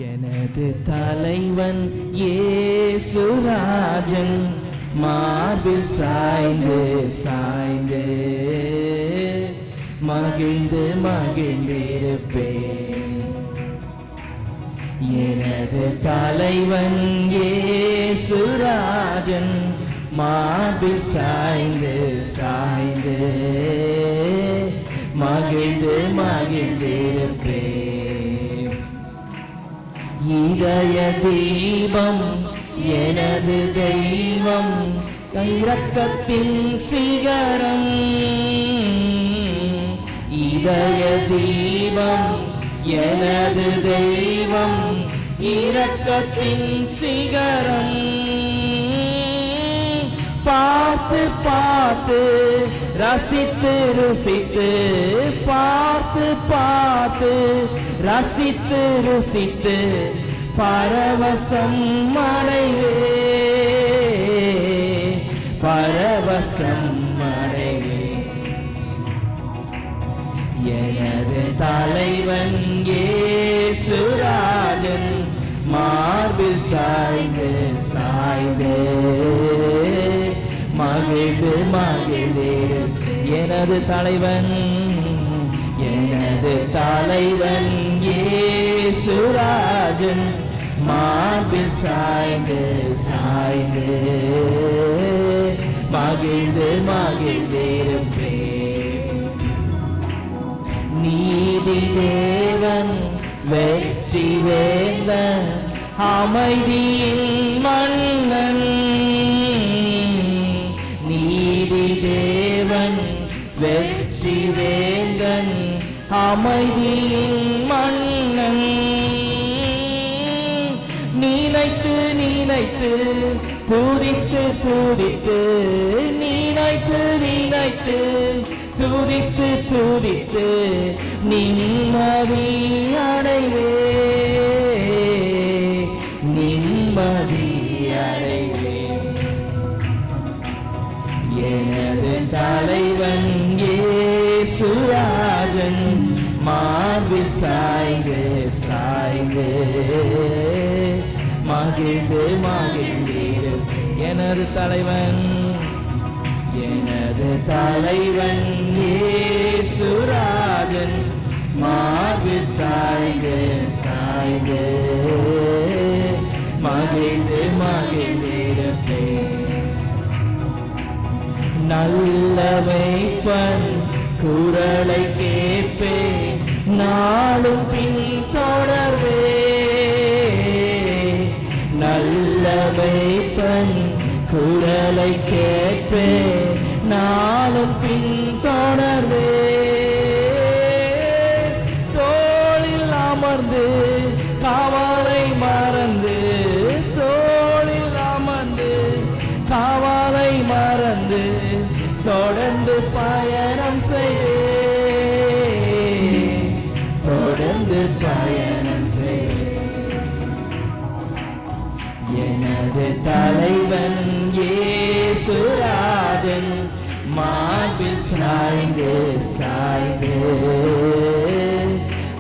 எனது தலைவன் இயேசுராஜன் மார்பில் சாய்ந்து சாய்ந்து மகிழ்ந்து மகிழ்ந்திருப்பேன். எனது தலைவன் இயேசுராஜன் மார்பில் சாய்ந்து சாய்ந்து மகிழ்ந்து மகிழ்ந்திருப்பேன். இதய தீபம் எனது தெய்வம் இரக்கத்தின் சிகரம். இதய தீபம் எனது தெய்வம் இரக்கத்தின் சிகரம். பார்த்து பார்த்து ரசித்து ருசித்து பார்த்து பார்த்து ரசித்து ருசித்து பரவசம் அடைவே பரவசம் அடைவே. எனது தலைவன் இயேசுராஜன் மார்பில் சாய்ந்து சாய்ந்து மகிழ்ந்து மகிழ்ந்து. எனது தலைவன் இயேசுராஜன் மார்பில் சாய்ந்து சாய்ந்து மகிழ்ந்து மகிழ்ந்திருப்பேன். நீதி தேவன் வெற்றி வேந்தன் அமைதியின் மன்னன். நீதி தேவன் வெற்றி வேந்தன் அமைதியின் மன்னன். நினைத்து நினைத்து துதித்து துதித்து நினைத்து நினைத்து துதித்து துதித்து நிம்மதி அடைவே நிம்மதி அடைவே. எனது தலைவன் இயேசுராஜன் மார்பில் சாய்ந்து சாய்ந்து மகிழ்ந்து மகிழ்ந்திருப்பேன். எனது தலைவன் இயேசுராஜன் மார்பில் சாய்ந்து சாய்ந்து மகிழ்ந்து மகிழ்ந்திருப்பேன். நல்ல மேய்ப்பன் குரலை கேட்பேன் நாளும் பின் தொடர்வே. நல்ல மேய்ப்பன் குரலை கேட்பேன் நாளும் பின் தொடர்வே. தோளில் அமர்ந்து காவலை மறந்து தோளில் அமர்ந்து காவலை மறந்து தொடர்ந்து பயணம் செய்வே தொடர்ந்து பயணம் செய்வே. எனது தலைவன் இயேசுராஜன் மார்பில் சாய்ந்து சாய்ந்து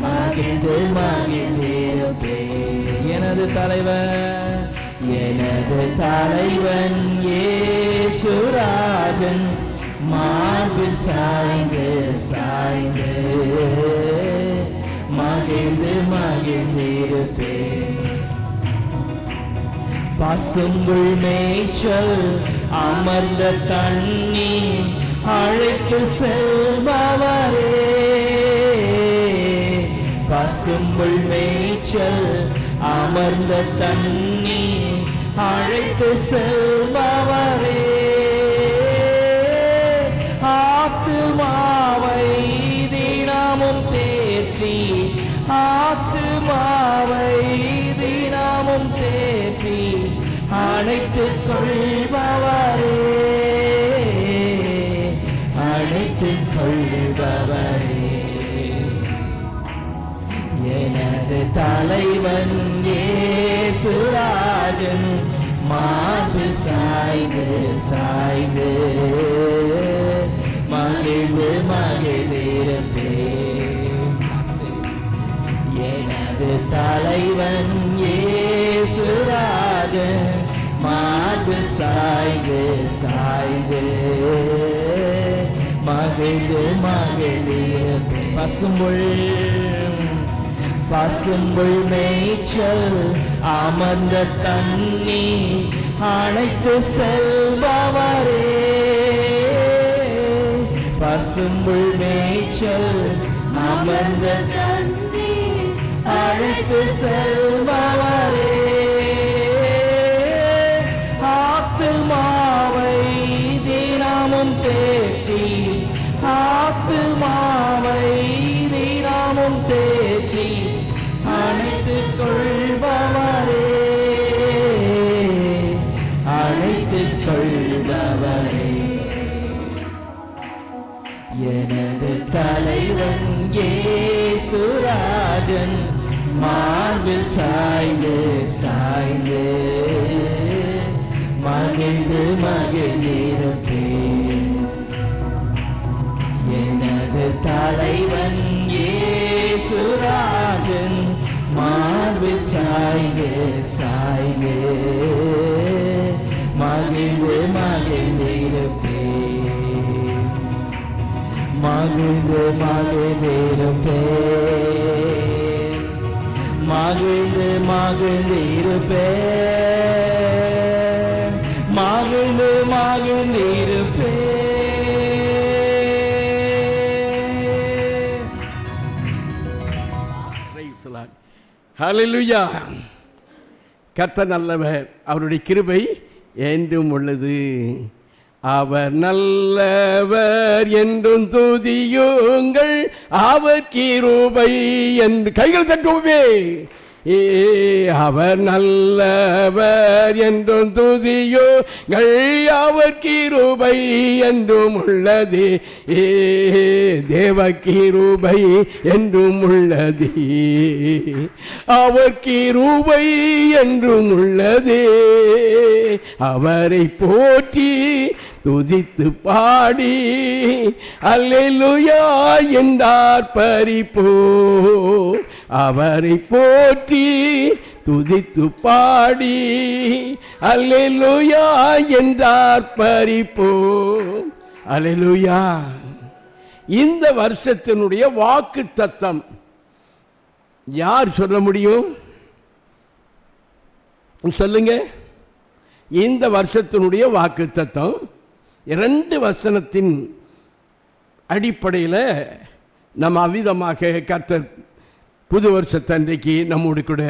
மகிழ்ந்து மகிழ்ந்திருப்பேன். எனது தலைவன் இயேசுராஜன் மார்பில் சாய்ந்து சாய்ந்து மகிழ்ந்து மகிழ்ந்திருப்பேன். பசும்புல் மேய்ச்சல் அமர்ந்த தண்ணீர் அழைத்து செல்பவரே. பசும்புல் மேய்ச்சல் அமர்ந்த தண்ணீர் அழைத்து செல்பவரே. ஆத்துமாவை தினமும் தேற்றி ஆத்துமாவை தினமும் தேற்றி அழைத்துக் கொள்பவரே அழைத்துக் கொள்பவரே. எனது தலைவன் இயேசுராஜன் மார்பில் சாய்ந்து சாய்ந்து மகிழ்ந்து மகிழ்ந்திருப்பேன். எனது எனது தலைவன் இயேசுராஜன் மார்பு சாய்ந்து சாய்ந்து மகிழ்ந்து மகிழ்ந்து பசும்புல் மேய்ச்சல் அமர்ந்த தண்ணி அழைத்து செல்பவரே பசும்புல் மேய்ச்சல் அமர்ந்த தண்ணி அழைத்து செல்பவரே ஆத்துமாவை தினமும் தேற்றி ஆத்துமாவை தினமும் தேற்றி அணைத்துக் கொள்பவரே அணைத்துக் கொள்பவரே எனது தலைவன் இயேசுராஜன் மார்பில் சாய்ந்து சாய்ந்து மகிழ்ந்து மகிழ்ந்திருப்பேன் எனது தலைவன் இயேசுராஜன் மார்பில் சாய்ந்து சாய்ந்து மகிழ்ந்து மகிழ்ந்திருப்பேன் மகிழ்ந்து மகிழ்ந்திருப்பேன் மகிழ்ந்து மகிழ்ந்திருப்பேன் மகிழ்ந்து மகிழ்ந்திருப்பேன். ஹல்லேலூயா. கர்த்தர் நல்லவர், அவருடைய கிருபை என்றும் உள்ளது. அவர் நல்லவர் என்றும் துதியுங்கள், அவர் கிருபை என்று கைகள் தட்டுவோமே. அவர் நல்லவர் என்றும் துதியுங்கள், அவர் கிருபை என்றும் உள்ளது. தேவ கிருபை என்றும் உள்ளது, அவர் கிருபை என்றும் உள்ளது. அவரை போற்றி துதித்து பாடி அல்லேலூயா என்றார் பரிப்போ. அவரை போற்றி துதித்து பாடி அல்லேலூயா என்றார் பரிப்போ. அல்லேலூயா. இந்த வருஷத்தினுடைய வாக்கு தத்தம் யார் சொல்ல முடியும்? சொல்லுங்க. இந்த வருஷத்தினுடைய வாக்கு தத்தம் 2 வசனத்தின் அடிப்படையில் நம்ம அவ்விதமாக கர்த்தர் புது வருஷத்தன்றைக்கு நம்மோடு கூட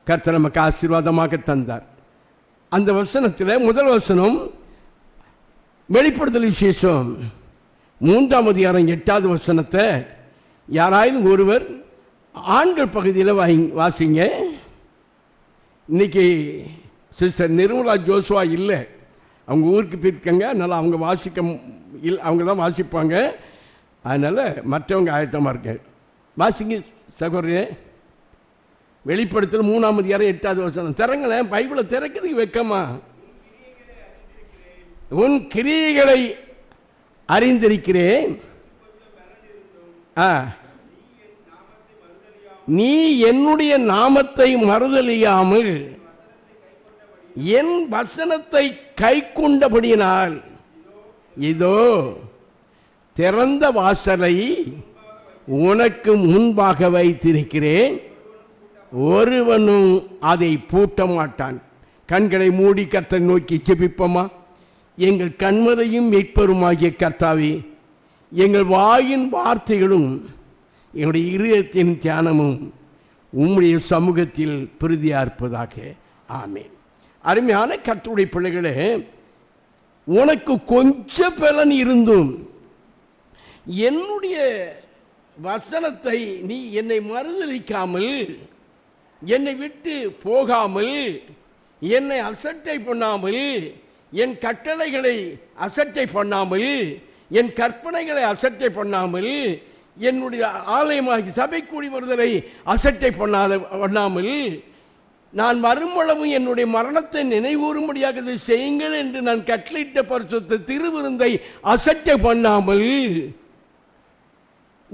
கர்த்தர் நமக்கு ஆசீர்வாதமாக தந்தார். அந்த வசனத்தில் முதல் வசனம் வெளிப்படுத்தல் விசேஷம் 3ஆம் அதிகாரம் 8வது வசனத்தை யாராவது ஒருவர் ஆண்கள் பகுதியில் வாசிங்க. இன்னைக்கு சிஸ்டர் நிர்மலா ஜோசுவா இல்லை, அவங்க ஊருக்கு போயிருக்காங்க. அதனால் அவங்க அவங்க தான் வாசிப்பாங்க. அதனால் மற்றவங்க ஆயத்தமாக இருக்க வாசிங்க சகோதரே. வெளிப்படுத்தல் 3ஆம் அதிகாரம் 8வது வசனம் திறங்களேன். பைபிளை திறக்கிறதுக்கு வெக்கமா? உன் கிரியைகளை அறிந்திருக்கிறேன், நீ என்னுடைய நாமத்தை மறுதலியாமல் என் வசனத்தை கை கொண்டபடியினால் இதோ திறந்த வாசலை உனக்கு முன்பாக வைத்திருக்கிறேன், ஒருவனும் அதை பூட்ட மாட்டான். கண்களை மூடி கர்த்தரை நோக்கி ஜெபிப்போமா? எங்கள் கண்மலையும் மீட்பருமாகிய கர்த்தாவே, எங்கள் வாயின் வார்த்தைகளும் எங்களுடைய இருதயத்தின் தியானமும் உம்முடைய சமூகத்தில் பிரதியா இருப்பதாக. ஆமென். அருமையான கர்த்தருடைய பிள்ளைகளே, உனக்கு கொஞ்ச பலன் இருந்தும் என்னுடைய வசனத்தை நீ என்னை மறுதலிக்காமல், என்னை விட்டு போகாமல், என்னை அசட்டை பண்ணாமல், என் கட்டளைகளை அசட்டை பண்ணாமல், என் கற்பனைகளை அசட்டை பண்ணாமல், என்னுடைய ஆலயமாகி சபை கூடி வருதலை அசட்டை பண்ணாமல், நான் வரும்பளவும் என்னுடைய மரணத்தை நினைவூறும்படியாக இதை செய்யுங்கள் என்று நான் கட்டளையிட்ட பரிசுத்த திருவிருந்தை அசட்டை பண்ணாமல்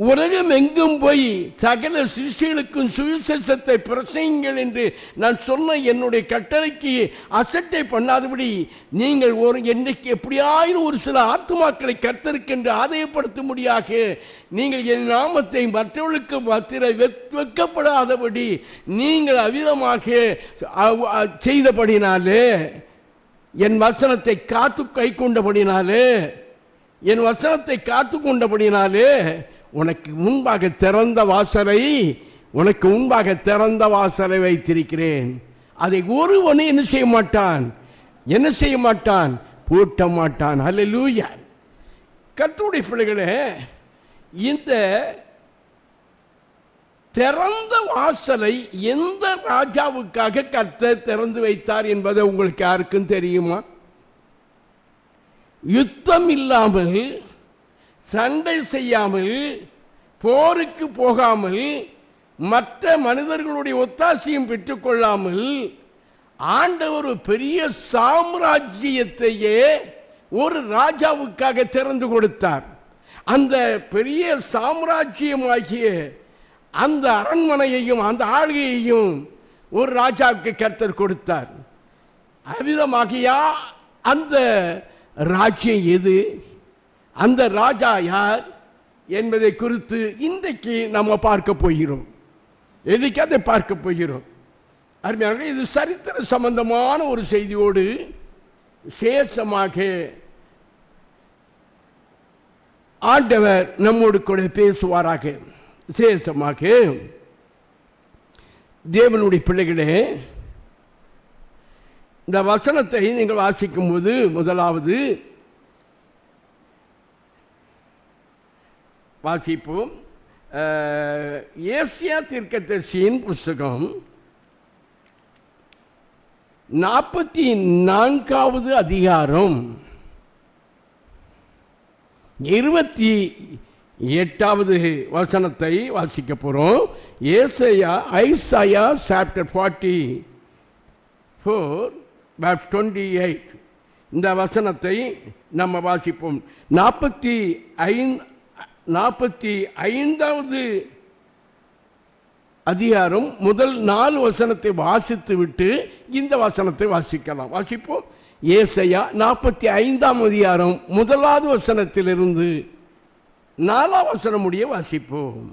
உலகம் எங்கும் போய் சகல சிஷ்யர்களுக்கும் சுவிசேஷத்தை பிரசங்கிங்கள் என்று நான் சொன்ன என்னுடைய கட்டளைக்கு அசட்டை பண்ணாதபடி நீங்கள் என்னைக்கு எப்படியாயினும் ஒரு சில ஆத்துமாக்களை கர்த்தருக்கென்று ஆதாயப்படுத்தும்படியாக நீங்கள் என் நாமத்தை மற்றவர்களுக்கு மாத்திர வெட்கப்படாதபடி நீங்கள் அவ்விதமாக செய்தபடினாலே, என் வசனத்தை காத்து கை கொண்டபடினாலே, என் வசனத்தை காத்து கொண்டபடினாலே உனக்கு முன்பாக திறந்த வாசலை வைத்திருக்கிறேன். அதை ஒருவனே என்ன செய்ய மாட்டான், பூட்ட மாட்டான். அல்லேலூயா. கர்த்தருடைய பிள்ளைகளே, இந்த திறந்த வாசலை எந்த ராஜாவுக்காக கர்த்தர் திறந்து வைத்தார் என்பதை உங்களுக்கு யாருக்கும் தெரியுமா? யுத்தம் இல்லாமல், சண்டை செய்யாமல், போருக்கு போகாமல், மற்ற மனிதர்களுடைய ஒத்தாசையும் பெற்றுக்கொள்ளாமல் ஆண்டவர் ஒரு பெரிய சாம்ராஜ்யத்தையே ஒரு ராஜாவுக்காக திறந்து கொடுத்தார். அந்த பெரிய சாம்ராஜ்யமாகிய அந்த அரண்மனையையும் அந்த ஆளுகையையும் ஒரு ராஜாவுக்கு கர்த்தர் கொடுத்தார். அவ்விதமாகியா அந்த ராஜ்யம் எது, அந்த ராஜா யார் என்பதை குறித்து இன்றைக்கு நம்ம பார்க்க போகிறோம். எதுக்கு அதை பார்க்க போகிறோம்? அருமையாக, இது சரித்திர சம்பந்தமான ஒரு செய்தியோடு சேஷமாக ஆண்டவர் நம்மோடு கூட பேசுவாராக. சேஷமாக தேவனுடைய பிள்ளைகளே, இந்த வசனத்தை நீங்கள் வாசிக்கும் போது முதலாவது வாசிப்போம். ஏசியா தீர்க்கதரிசியின் புஸ்தகம் 44வது அதிகாரம் 28வது வசனத்தை வாசிக்க போறோம். Isaiah chapter 44 verse 28. இந்த வசனத்தை நம்ம வாசிப்போம். 45வது அதிகாரம் முதல் 4 வசனத்தை வாசித்து விட்டு இந்த வசனத்தை வாசிக்கலாம். வாசிப்போம். ஏசாயா 45ஆம் அதிகாரம் 1வது வசனத்திலிருந்து 4ஆம் வசனம் முடிய வாசிப்போம்.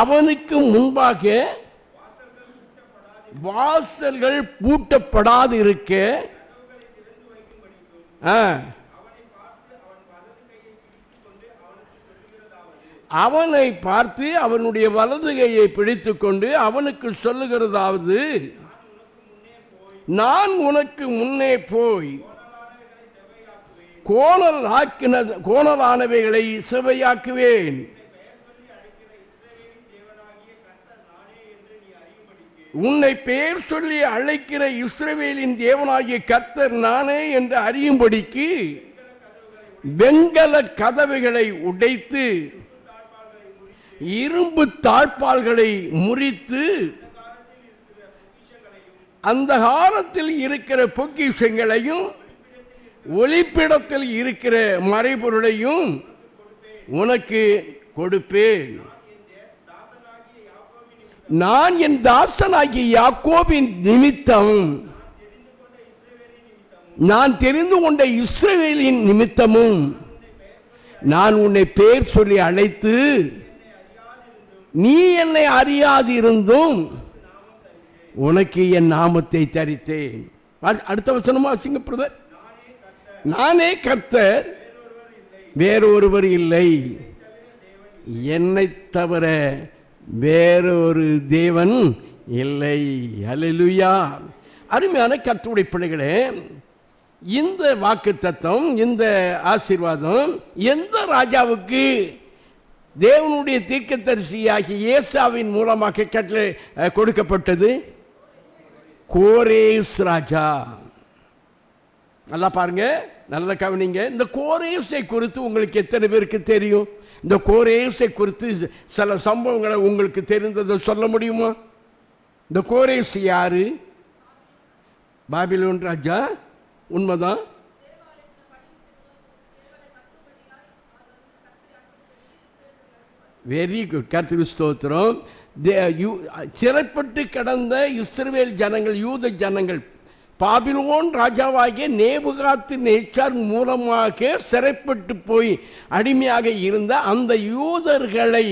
அவனுக்கு முன்பாக வாசல்கள் பூட்டப்படாது இருக்க, அவனை பார்த்து அவனுடைய வலது கையை பிடித்துக் கொண்டு அவனுக்கு சொல்லுகிறதாவது, நான் உனக்கு முன்னே போய் கோணலானவைகளை செவையாக்குவேன், உன்னை பெயர் சொல்லி அழைக்கிற இஸ்ரவேலின் தேவனாகிய கர்த்தர் நானே என்று அறியும்படிக்கு வெண்கல கதவுகளை உடைத்து இரும்பு தாழ்பால்களை முறித்து அந்தகாரத்தில் இருக்கிற பொக்கிஷங்களையும் ஒளிப்பிடத்தில் இருக்கிற மறைபொருளையும் உனக்கு கொடுப்பேன். நான் என் தாசனாகிய யாக்கோபின் நிமித்தம், நான் தெரிந்து கொண்ட இஸ்ரவேலின் நிமித்தமும் நான் உன்னை பெயர் சொல்லி அழைத்து நீ என்னை அறியாதிருந்தும் உனக்கு என் நாமத்தை தரித்தேன். அடுத்த வசனமா வாசிங்க பிரதர். நானே கர்த்தர், வேறொருவர் இல்லை, என்னை தவிர வேறொரு தேவன் இல்லை. அல்லேலூயா. அருமையான கர்த்தருடைய பிள்ளைகளே, இந்த வாக்குத்தத்தம், இந்த ஆசீர்வாதம் எந்த ராஜாவுக்கு தேவனுடைய தீர்க்கதரிசியாகிய ஏசாவின் மூலமாக கட்டளை கொடுக்கப்பட்டது? கோரேஸ் ராஜா. நல்லா பாருங்க, நல்ல கவனிங்க. இந்த கோரேசை குறித்து உங்களுக்கு எத்தனை பேருக்கு தெரியும்? இந்த கோரேசை குறித்து சில சம்பவங்களை உங்களுக்கு தெரிந்ததை சொல்ல முடியுமா? இந்த கோரேஸ் யாரு? பாபிலோன் ராஜா. உண்மைதான். வெரி குட், கர்த்தருக்கு ஸ்தோத்திரம். சிறைப்பட்டு கடந்த இஸ்ரவேல் ஜனங்கள், யூத ஜனங்கள், பாபிலோன் ராஜாவாகிய நேபுகாத்து நேச்சார் மூலமாக சிறைப்பட்டு போய் அடிமையாக இருந்த அந்த யூதர்களை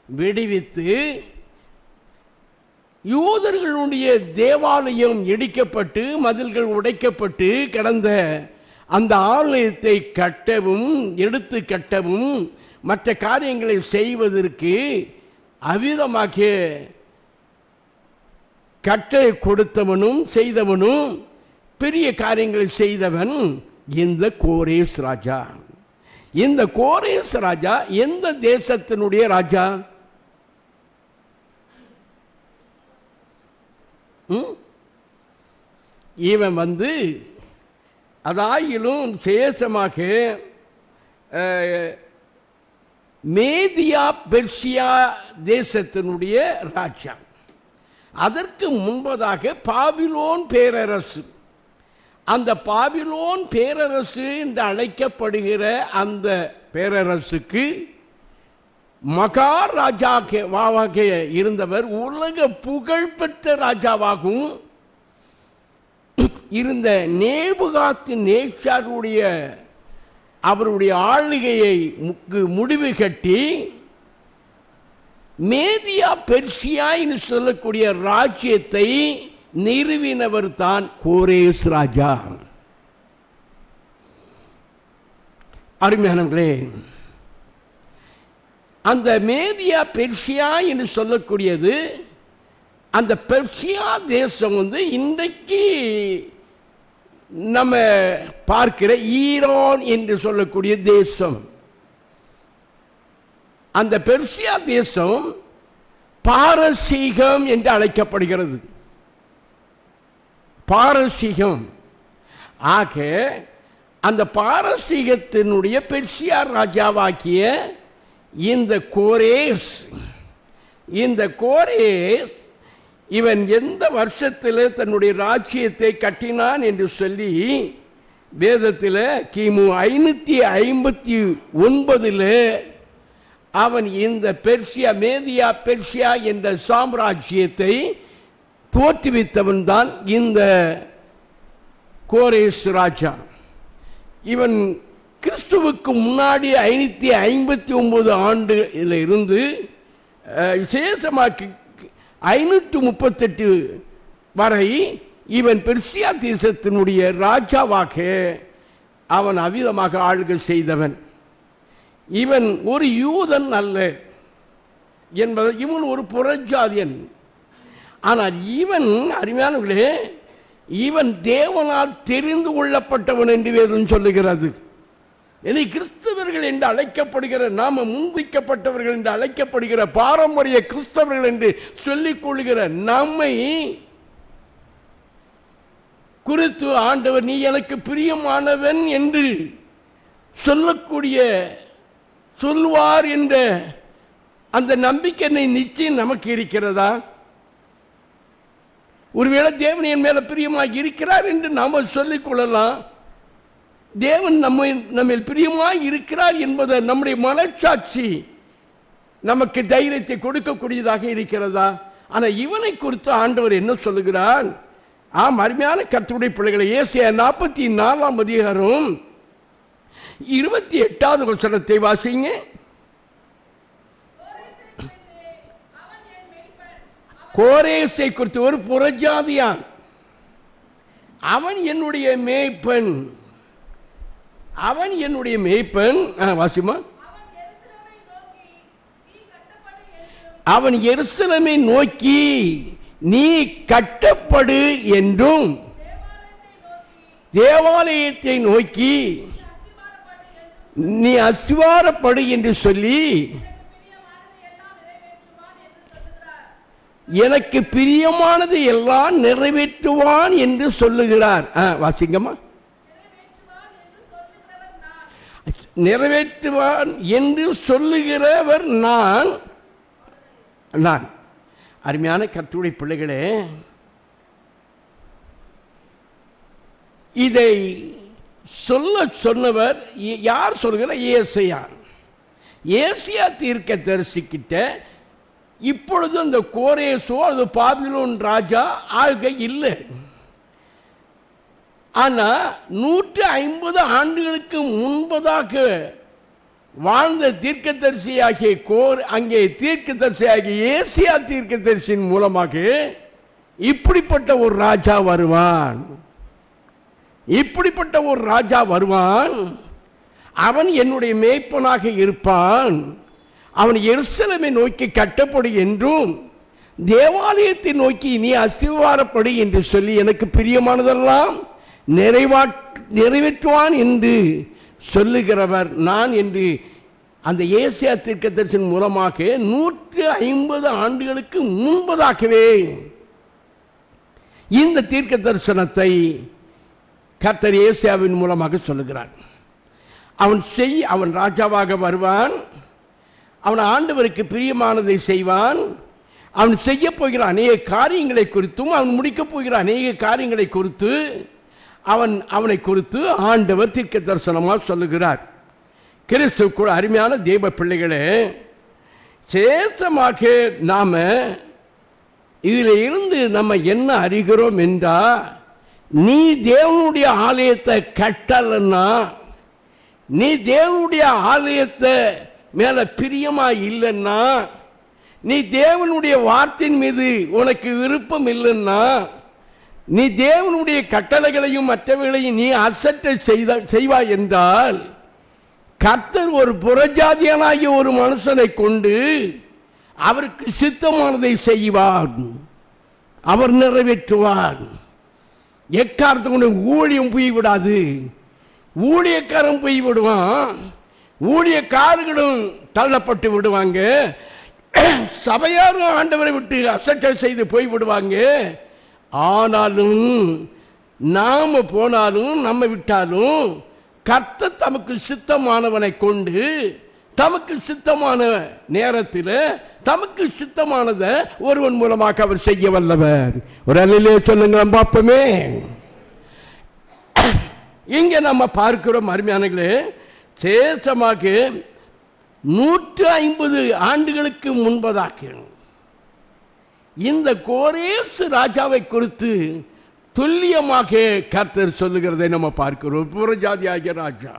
விடுவித்து, யூதர்களுடைய தேவாலயம் இடிக்கப்பட்டு மதில்கள் உடைக்கப்பட்டு கிடந்த அந்த ஆலயத்தை கட்டவும், எடுத்து கட்டவும், மற்ற காரியங்களை செய்வதற்கு அவிதமாக கட்டளை கொடுத்தவனும் செய்தவனும் பெரிய காரியங்களை செய்தவன் இந்த கோரேஸ் ராஜா. இந்த கோரேஸ் ராஜா எந்த தேசத்தினுடைய ராஜா? இவன் அதாயிலும் சேஷமாக மேதியா பெர்சியா தேசத்தினுடைய ராஜா. அதற்கு முன்பதாக பாபிலோன் பேரரசு, அந்த பாபிலோன் பேரரசு என்று அழைக்கப்படுகிற அந்த பேரரசுக்கு மகாராஜாவாக இருந்தவர், உலக புகழ்பெற்ற ராஜாவாகவும் இருந்த நேபுகாத்து நேச்சாருடைய அவருடைய ஆளுகையை முடிவு கட்டி மேதியா பெர்சியா என்று சொல்லக்கூடிய ராஜ்யத்தை நிறுவினவர் தான் கோரேஸ் ராஜா. அருமையானவர்களே, அந்த மேதியா பெர்சியா என்று சொல்லக்கூடியது, அந்த பெர்சியா தேசம் இன்றைக்கு நம்ம பார்க்கிற ஈரான் என்று சொல்லக்கூடிய தேசம். அந்த பெர்சியா தேசம் பாரசீகம் என்று அழைக்கப்படுகிறது. பாரசீகம். ஆக அந்த பாரசீகத்தினுடைய பெர்சியா ராஜாவாக்கிய இந்த கோரேஸ், இவன் எந்த வருஷத்தில் தன்னுடைய ராஜ்யத்தை கட்டினான் என்று சொல்லி வேதத்தில் கிமு 559 அவன் இந்த பெர்சியா, மேதியா பெர்சியா என்ற சாம்ராஜ்யத்தை தோற்றுவித்தவன் தான் இந்த கோரேஸ் ராஜா. இவன் கிறிஸ்துவுக்கு முன்னாடி 559 ஆண்டுல இருந்து விசேஷமாக 538 வரை இவன் பெர்சியா தேசத்தினுடைய ராஜாவாக அவன் அவிதமாக ஆளுகை செய்தவன். இவன் ஒரு யூதன் அல்ல என்பது, இவன் ஒரு புறஜாதியன். ஆனால் இவன், அருமையானவர்களே, இவன் தேவனால் தெரிந்து கொள்ளப்பட்டவன் என்று வேதம் சொல்லுகிறது. இனி கிறிஸ்தவர்கள் என்று அழைக்கப்படுகிற, நாம முன்வைக்கப்பட்டவர்கள் என்று அழைக்கப்படுகிற, பாரம்பரிய கிறிஸ்தவர்கள் என்று சொல்லிக் கொள்கிற நம்மை குறித்து ஆண்டவர் நீ எனக்கு பிரியமானவன் என்று சொல்லுவார் என்ற அந்த நம்பிக்கை நிச்சயம் நமக்கு இருக்கிறதா? ஒருவேளை தேவன் என் மேல பிரியமாக இருக்கிறார் என்று நாம சொல்லிக் கொள்ளலாம். தேவன் நம்ம பிரியமாக இருக்கிறார் என்பதை நம்முடைய மனச்சாட்சி நமக்கு தைரியத்தை கொடுக்கக்கூடியதாக இருக்கிறதா? ஆனால் இவனை குறித்து ஆண்டவர் என்ன சொல்லுகிறார்? அருமையான கர்த்தருடைய பிள்ளைகளை, ஏசாயா 44 அதிகாரம் 28வது வசனத்தை வாசிங்க. கோரேசை குறித்து, ஒரு புறஜாதியான், அவன் என்னுடைய மேய்ப்பன், அவன் என்னுடைய மேய்ப்பன். வாசிமா. அவன் எருசலேமை நோக்கி நீ கட்டப்படு என்றும், தேவாலயத்தை நோக்கி நீ அஸ்திவாரப்படு என்று சொல்லி எனக்கு பிரியமானது எல்லாம் நிறைவேற்றுவான் என்று சொல்லுகிறார். வாசிங்கம்மா. நிறைவேற்றுவான் என்று சொல்லுகிறவர் நான். அருமையான கர்த்தருடைய பிள்ளைகளே, இதை சொன்னவர் யார் சொல்கிறார்? ஏசாயா. ஏசாயா தீர்க்கதரிசிக்கிட்ட இப்பொழுது அந்த கோரேசோ அது பாபிலோன் ராஜா ஆளுகை இல்லை. ஆனால் 150 ஆண்டுகளுக்கு முன்பதாக வாழ்ந்த தீர்க்கதரிசியாகிய அங்கே தீர்க்கதரிசியாகிய ஏசாயா தீர்க்கதரிசியின் மூலமாக இப்படிப்பட்ட ஒரு ராஜா வருவான். இப்படிப்பட்ட ஒரு ராஜா வருவான். அவன் என்னுடைய மேய்ப்பனாக இருப்பான். அவன் எருசலேமை நோக்கி கட்டப்படு என்றும் தேவாலயத்தை நோக்கி நீ அஸ்திவாரப்படு என்று சொல்லி எனக்கு பிரியமானதெல்லாம் நிறைவேற்றுவான் என்று சொல்லுகிறவர் நான் என்று அந்த ஏசாயா தீர்க்கதரிசியின் மூலமாக 150 ஆண்டுகளுக்கு முன்பதாகவே இந்த தீர்க்க தரிசனத்தை கர்த்தர் ஏசாயாவின் மூலமாக சொல்லுகிறார். அவன் ராஜாவாக வருவான். அவன் ஆண்டவருக்கு பிரியமானதை செய்வான். அவன் செய்ய போகிற அநேக காரியங்களை குறித்தும் அவன் முடிக்கப் போகிற அநேக காரியங்களை குறித்து அவனை குறித்து ஆண்டவர் தீர்க்க தரிசனமாக சொல்லுகிறார். கிறிஸ்துவுக்குள் அருமையான தேவ பிள்ளைகளே, சேஷமாக நாம இதில் இருந்து நம்ம என்ன அறிகிறோம் என்றால், நீ தேவனுடைய ஆலயத்தை கட்டலன்னா, நீ தேவனுடைய ஆலயத்தை மேல பிரியமா இல்லைன்னா, நீ தேவனுடைய வார்த்தையின் மீது உனக்கு விருப்பம் இல்லைன்னா, நீ தேவனுடைய கட்டளைகளையும் மற்றவைகளையும் நீ அசட்டை செய்வாய் என்றால், கர்த்தர் ஒரு புறஜாதியனாகிய ஒரு மனுஷனை கொண்டு அவருக்கு சித்தமானதை செய்வார், அவர் நிறைவேற்றுவார். எக்காரத்துக்கு ஊழியம் போய்விடாது. ஊழியக்காரன் போய்விடுவான், ஊழியக்காரர்களும் தள்ளப்பட்டு விடுவாங்க, சபையாரும் ஆண்டவரை விட்டு அசட்டை செய்து போய்விடுவாங்க. ஆனாலும் நாம போனாலும் நம்ம விட்டாலும் கர்த்தர் தமக்கு சித்தமானவனை கொண்டு தமக்கு சித்தமான நேரத்தில் தமக்கு சித்தமானதை ஒருவன் மூலமாக அவர் செய்ய வல்லவர். ஒரு அல்லையிலே சொல்லுங்க பார்ப்போமே. இங்க நம்ம பார்க்கிறோம் அருமையானங்களே, சேஷமாக 150 ஆண்டுகளுக்கு முன்பதாக இந்த கோரேசு ராஜாவை குறித்து துல்லியமாக கர்த்தர் சொல்லுகிறதை நம்ம பார்க்கிறோம். புறஜாதி ஆகிய ராஜா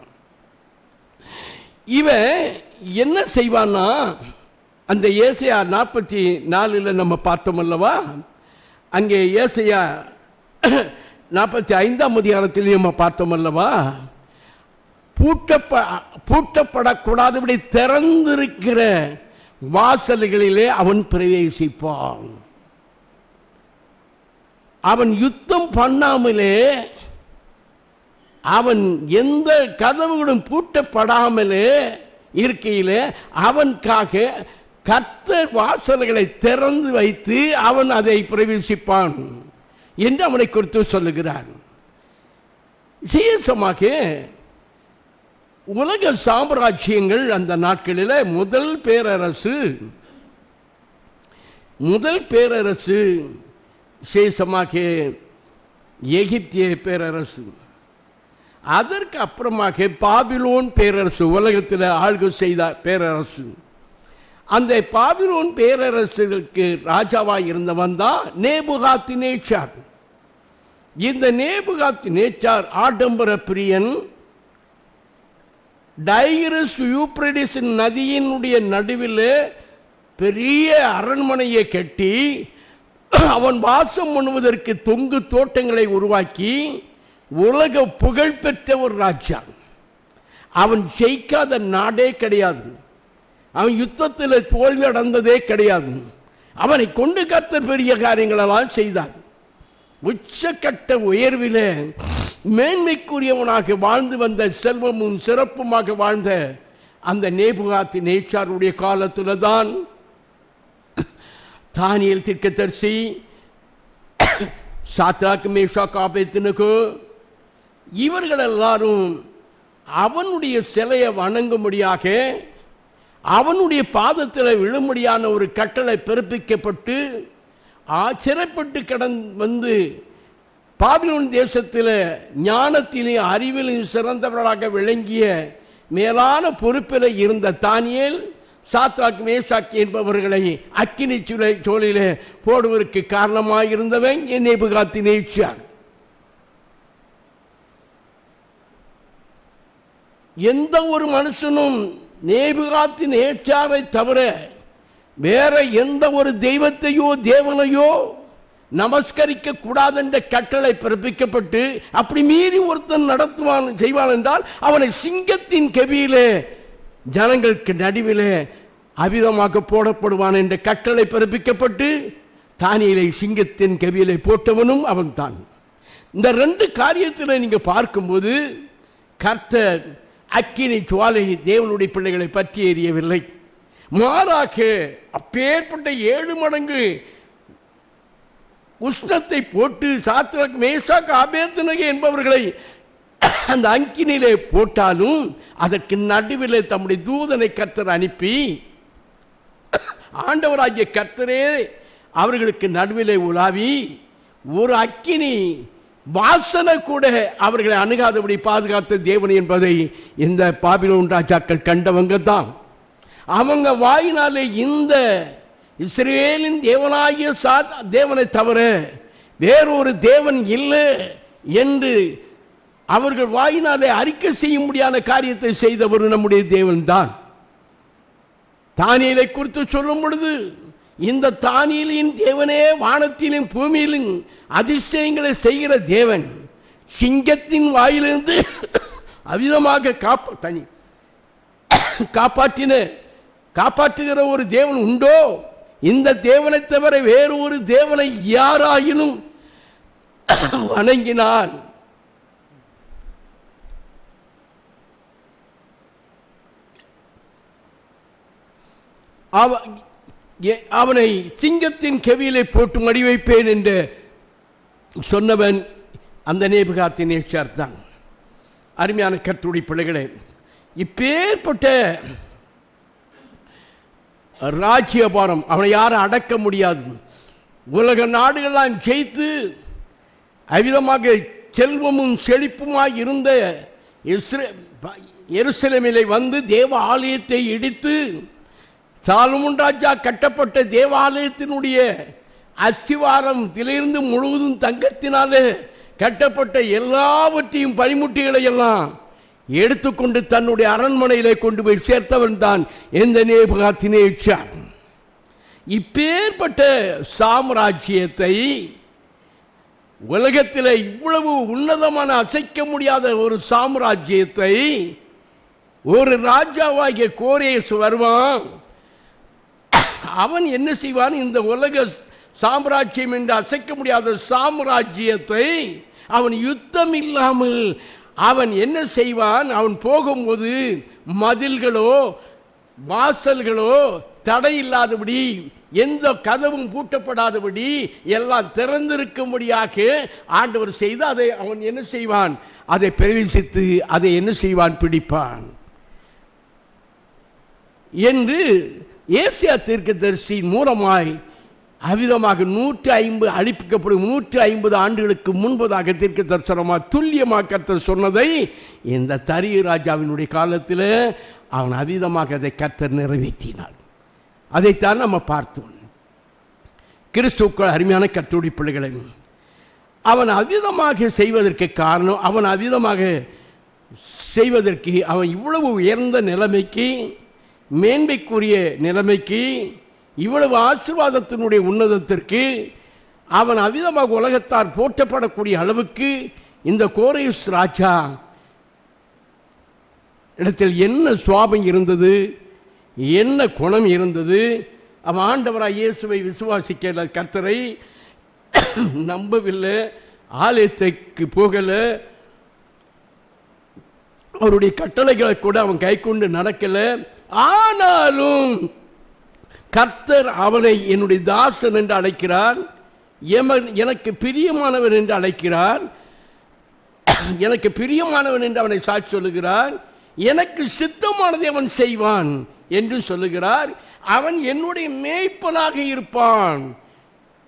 இவன் என்ன செய்வான்னா, அந்த ஏசாயா 44 நம்ம பார்த்தோம் அல்லவா, அங்கே ஏசாயா 45ஆம் அதிகாரத்தில் நம்ம பார்த்தோம் அல்லவா, பூட்டப்படக்கூடாதபடி திறந்திருக்கிற வாசல்களிலே அவன் பிரவேசிப்பான். அவன் யுத்தம் பண்ணாமலே, அவன் எந்த கதவுகளும் பூட்டப்படாமலே இருக்கையிலே அவனுக்காக கர்த்தர் வாசல்களை திறந்து வைத்து அவன் அதை பிரவேசிப்பான் என்று அவனை குறித்து சொல்லுகிறான். விசேஷமாக உலக சாம்ராஜ்யங்கள் அந்த நாட்களில் முதல் பேரரசு விசேஷமாக எகிப்திய பேரரசு, அதற்கு அப்புறமாக பாபிலோன் பேரரசு, உலகத்தில் ஆள்கை செய்த பேரரசு. அந்த பாபிலோன் பேரரசுக்கு ராஜாவாக இருந்தவன் தான் நேபுகாத்நேச்சார். இந்த நேபுகாத்நேச்சார் ஆடம்பர பிரியன். டைகிரிஸ் யூப்ரடிஸ் நதியினுடைய நடுவில் பெரிய அரண்மனையை கட்டி அவன் வாசம் பண்ணுவதற்கு தொங்கு தோட்டங்களை உருவாக்கி உலக புகழ்பெற்ற ஒரு ராஜா. அவன் ஜெயிக்காத நாடே கிடையாது, அவன் யுத்தத்தில் தோல்வி அடைந்ததே கிடையாது. அவனை கொண்டு கர்த்தர் பெரிய காரியங்களெல்லாம் செய்தார். உச்சக்கட்ட உயர்வில் மேன்மைக்குரியவனாக வாழ்ந்து வந்த, செல்வமும் சிறப்புமாக வாழ்ந்த அந்த நேபுகாத்நேச்சாருடைய காலத்தில் தான் தானியேல் தீர்க்கதரிசி, சாத்ராக் மேஷாக் ஆபேத்நேகோ இவர்கள் எல்லாரும் அவனுடைய சிலையை வணங்கும்படியாக அவனுடைய பாதத்தில் விழும்படியான ஒரு கட்டளை பிறப்பிக்கப்பட்டு சிறைப்பட்டு வந்து பாபிலோன் தேசத்தில் ஞானத்திலும் அறிவிலும் சிறந்தவர்களாக விளங்கிய மேலான பொறுப்பில் இருந்த தானியேல், சாத்ராக், மேசாக் என்பவர்களை அக்கினி சோலையிலே போடுவதற்கு காரணமாக இருந்தவன் நேபுகாத்நேச்சார். எந்த ஒரு மனுஷனும் நேபுகாத்நேச்சாரை தவிர வேற எந்த ஒரு தெய்வத்தையோ தேவனையோ நமஸ்கரிக்க கூடாது என்ற கட்டளை பிறப்பிக்கப்பட்டு அப்படி மீறி ஒருத்தன் செய்வான் என்றால் அவனை சிங்கத்தின் கெவியிலே ஜனங்களுக்கு நடுவிலே அவிதமாக போடப்படுவான் என்ற கட்டளை பிறப்பிக்கப்பட்டு தானியேலை சிங்கத்தின் கெவியிலே போட்டவனும் அவன் தான். இந்த ரெண்டு காரியத்தில் நீங்க பார்க்கும்போது கர்த்தர் அக்கினி ஜுவாலை தேவனுடைய பிள்ளைகளை பற்றி எறியவில்லை. மாறாக அப்பேற்பட்ட 7 மடங்கு உஷ்ணத்தை போட்டு சாத்ராக், மேசாக், ஆபேத்நேகோ என்பவர்களை அந்த அக்கினியிலே போட்டாலும் அதற்கு நடுவிலே தம்முடைய தூதனை கர்த்தர் அனுப்பி ஆண்டவராகிய கர்த்தரே அவர்களுக்கு நடுவிலே உலாவி ஒரு அக்கினி வாசனை கூட அவர்களை அணுகாதபடி பாதுகாத்த தேவன் என்பதை இந்த பாபிலோன் ராஜாக்கள் கண்டவங்க தான். அவங்க வாயினாலே இந்த இஸ்ரவேலின் தேவனாகிய தேவனை தவிர வேறொரு தேவன் இல்லை என்று அவர்கள் வாயினாலே அறிக்கை செய்ய முடியாத காரியத்தை செய்தவர் நம்முடைய தேவன் தான். தானியேலை குறித்து சொல்லும் பொழுது இந்த தானியேலின் தேவனே வானத்திலும் பூமியிலும் அதிசயங்களை செய்கிற தேவன், சிங்கத்தின் வாயிலிருந்து அவிதமாக காப்பாற்றுகிற ஒரு தேவன் உண்டோ? இந்த தேவனை தவிர வேறு ஒரு தேவனை யாராயினும் வணங்கினால் அவனை சிங்கத்தின் கெவியிலே போட்டு மடி வைப்பேன் என்று சொன்னவன் அந்த நேபுகாத்நேச்சார் தான். அருமையான கர்த்தருடைய பிள்ளைகளே, இப்பேற்பட்ட ராஜ்யபாரம் அவனை யாரும் அடக்க முடியாது. உலக நாடுகள்லாம் ஜெயித்து அவ்விதமாக செல்வமும் செழிப்புமாய் இருந்த எருசலேமிலே வந்து தேவ ஆலயத்தை இடித்து சாலமோன் ராஜா கட்டப்பட்ட தேவாலயத்தினுடைய அஸ்திவாரத்திலிருந்து முழுவதும் தங்கத்தினாலே கட்டப்பட்ட எல்லாவற்றையும் பனிமுட்டிகளை எல்லாம் எடுத்துக்கொண்டு தன்னுடைய அரண்மனையிலே கொண்டு போய் சேர்த்தவன் தான் இந்த நேபுகாத்நேச்சார். இப்பேற்பட்ட சாம்ராஜ்யத்தை உலகத்தில் இவ்வளவு உன்னதமான அசைக்க முடியாத ஒரு சாம்ராஜ்யத்தை ஒரு ராஜாவாகிய கோரேஸ் வருவான். அவன் என்ன செய்வான்? இந்த உலக சாம்ராஜ்யம் என்று அசைக்க முடியாத சாம்ராஜ்யத்தை அவன் யுத்தம் இல்லாமல் அவன் என்ன செய்வான்? அவன் போகும்போது மதில்களோ வாசல்களோ தடை இல்லாதபடி, எந்த கதவும் பூட்டப்படாதபடி எல்லாம் திறந்திருக்கும்படியாக ஆண்டவர் செய்து அதை அவன் என்ன செய்வான்? அதை பிரவேசித்து அதை என்ன செய்வான்? பிடிப்பான் என்று ஏசியா தீர்க்கதரிசி மூலமாய் அவ்விதமாக 150 அழிப்பிக்கப்படும் 150 ஆண்டுகளுக்கு முன்பதாக தீர்க்க தரிசனமாக துல்லியமாக கர்த்தர் சொன்னதை இந்த தரியு ராஜாவினுடைய காலத்தில் அவன் அவ்விதமாக அதை கர்த்தர் நிறைவேற்றினார். அதைத்தான் நம்ம பார்த்தோம். கிறிஸ்துவுக்குள் அருமையான கர்த்தருடைய பிள்ளைகளை, அவன் அவ்விதமாக செய்வதற்கு காரணம், அவன் அவ்விதமாக செய்வதற்கு அவன் இவ்வளவு உயர்ந்த நிலைமைக்கு, மேன்மைக்குரிய நிலைமைக்கு, இவ்வளவு ஆசீர்வாதத்தினுடைய உன்னதத்திற்கு அவன் அவ்விதமாக உலகத்தார் போற்றப்படக்கூடிய அளவுக்கு இந்த கோரேஸ் ராஜா இடத்தில் என்ன சுவாபம் இருந்தது, என்ன குணம் இருந்தது? அவன் ஆண்டவராய் இயேசுவை விசுவாசிக்கல, கர்த்தரை நம்பவில்லை, ஆலயத்துக்கு போகல, அவருடைய கட்டளைகளை கூட அவன் கை கொண்டு நடக்கல. ஆனாலும் கர்த்தர் அவனை என்னுடைய தாசன் என்று அழைக்கிறார், எனக்கு பிரியமானவர் என்று அழைக்கிறார். எனக்கு பிரியமானவன் என்று அவனை சாட்சி சொல்லுகிறார். எனக்கு சித்தமானதை அவன் செய்வான் என்று சொல்லுகிறார். அவன் என்னுடைய மேய்ப்பனாக இருப்பான்,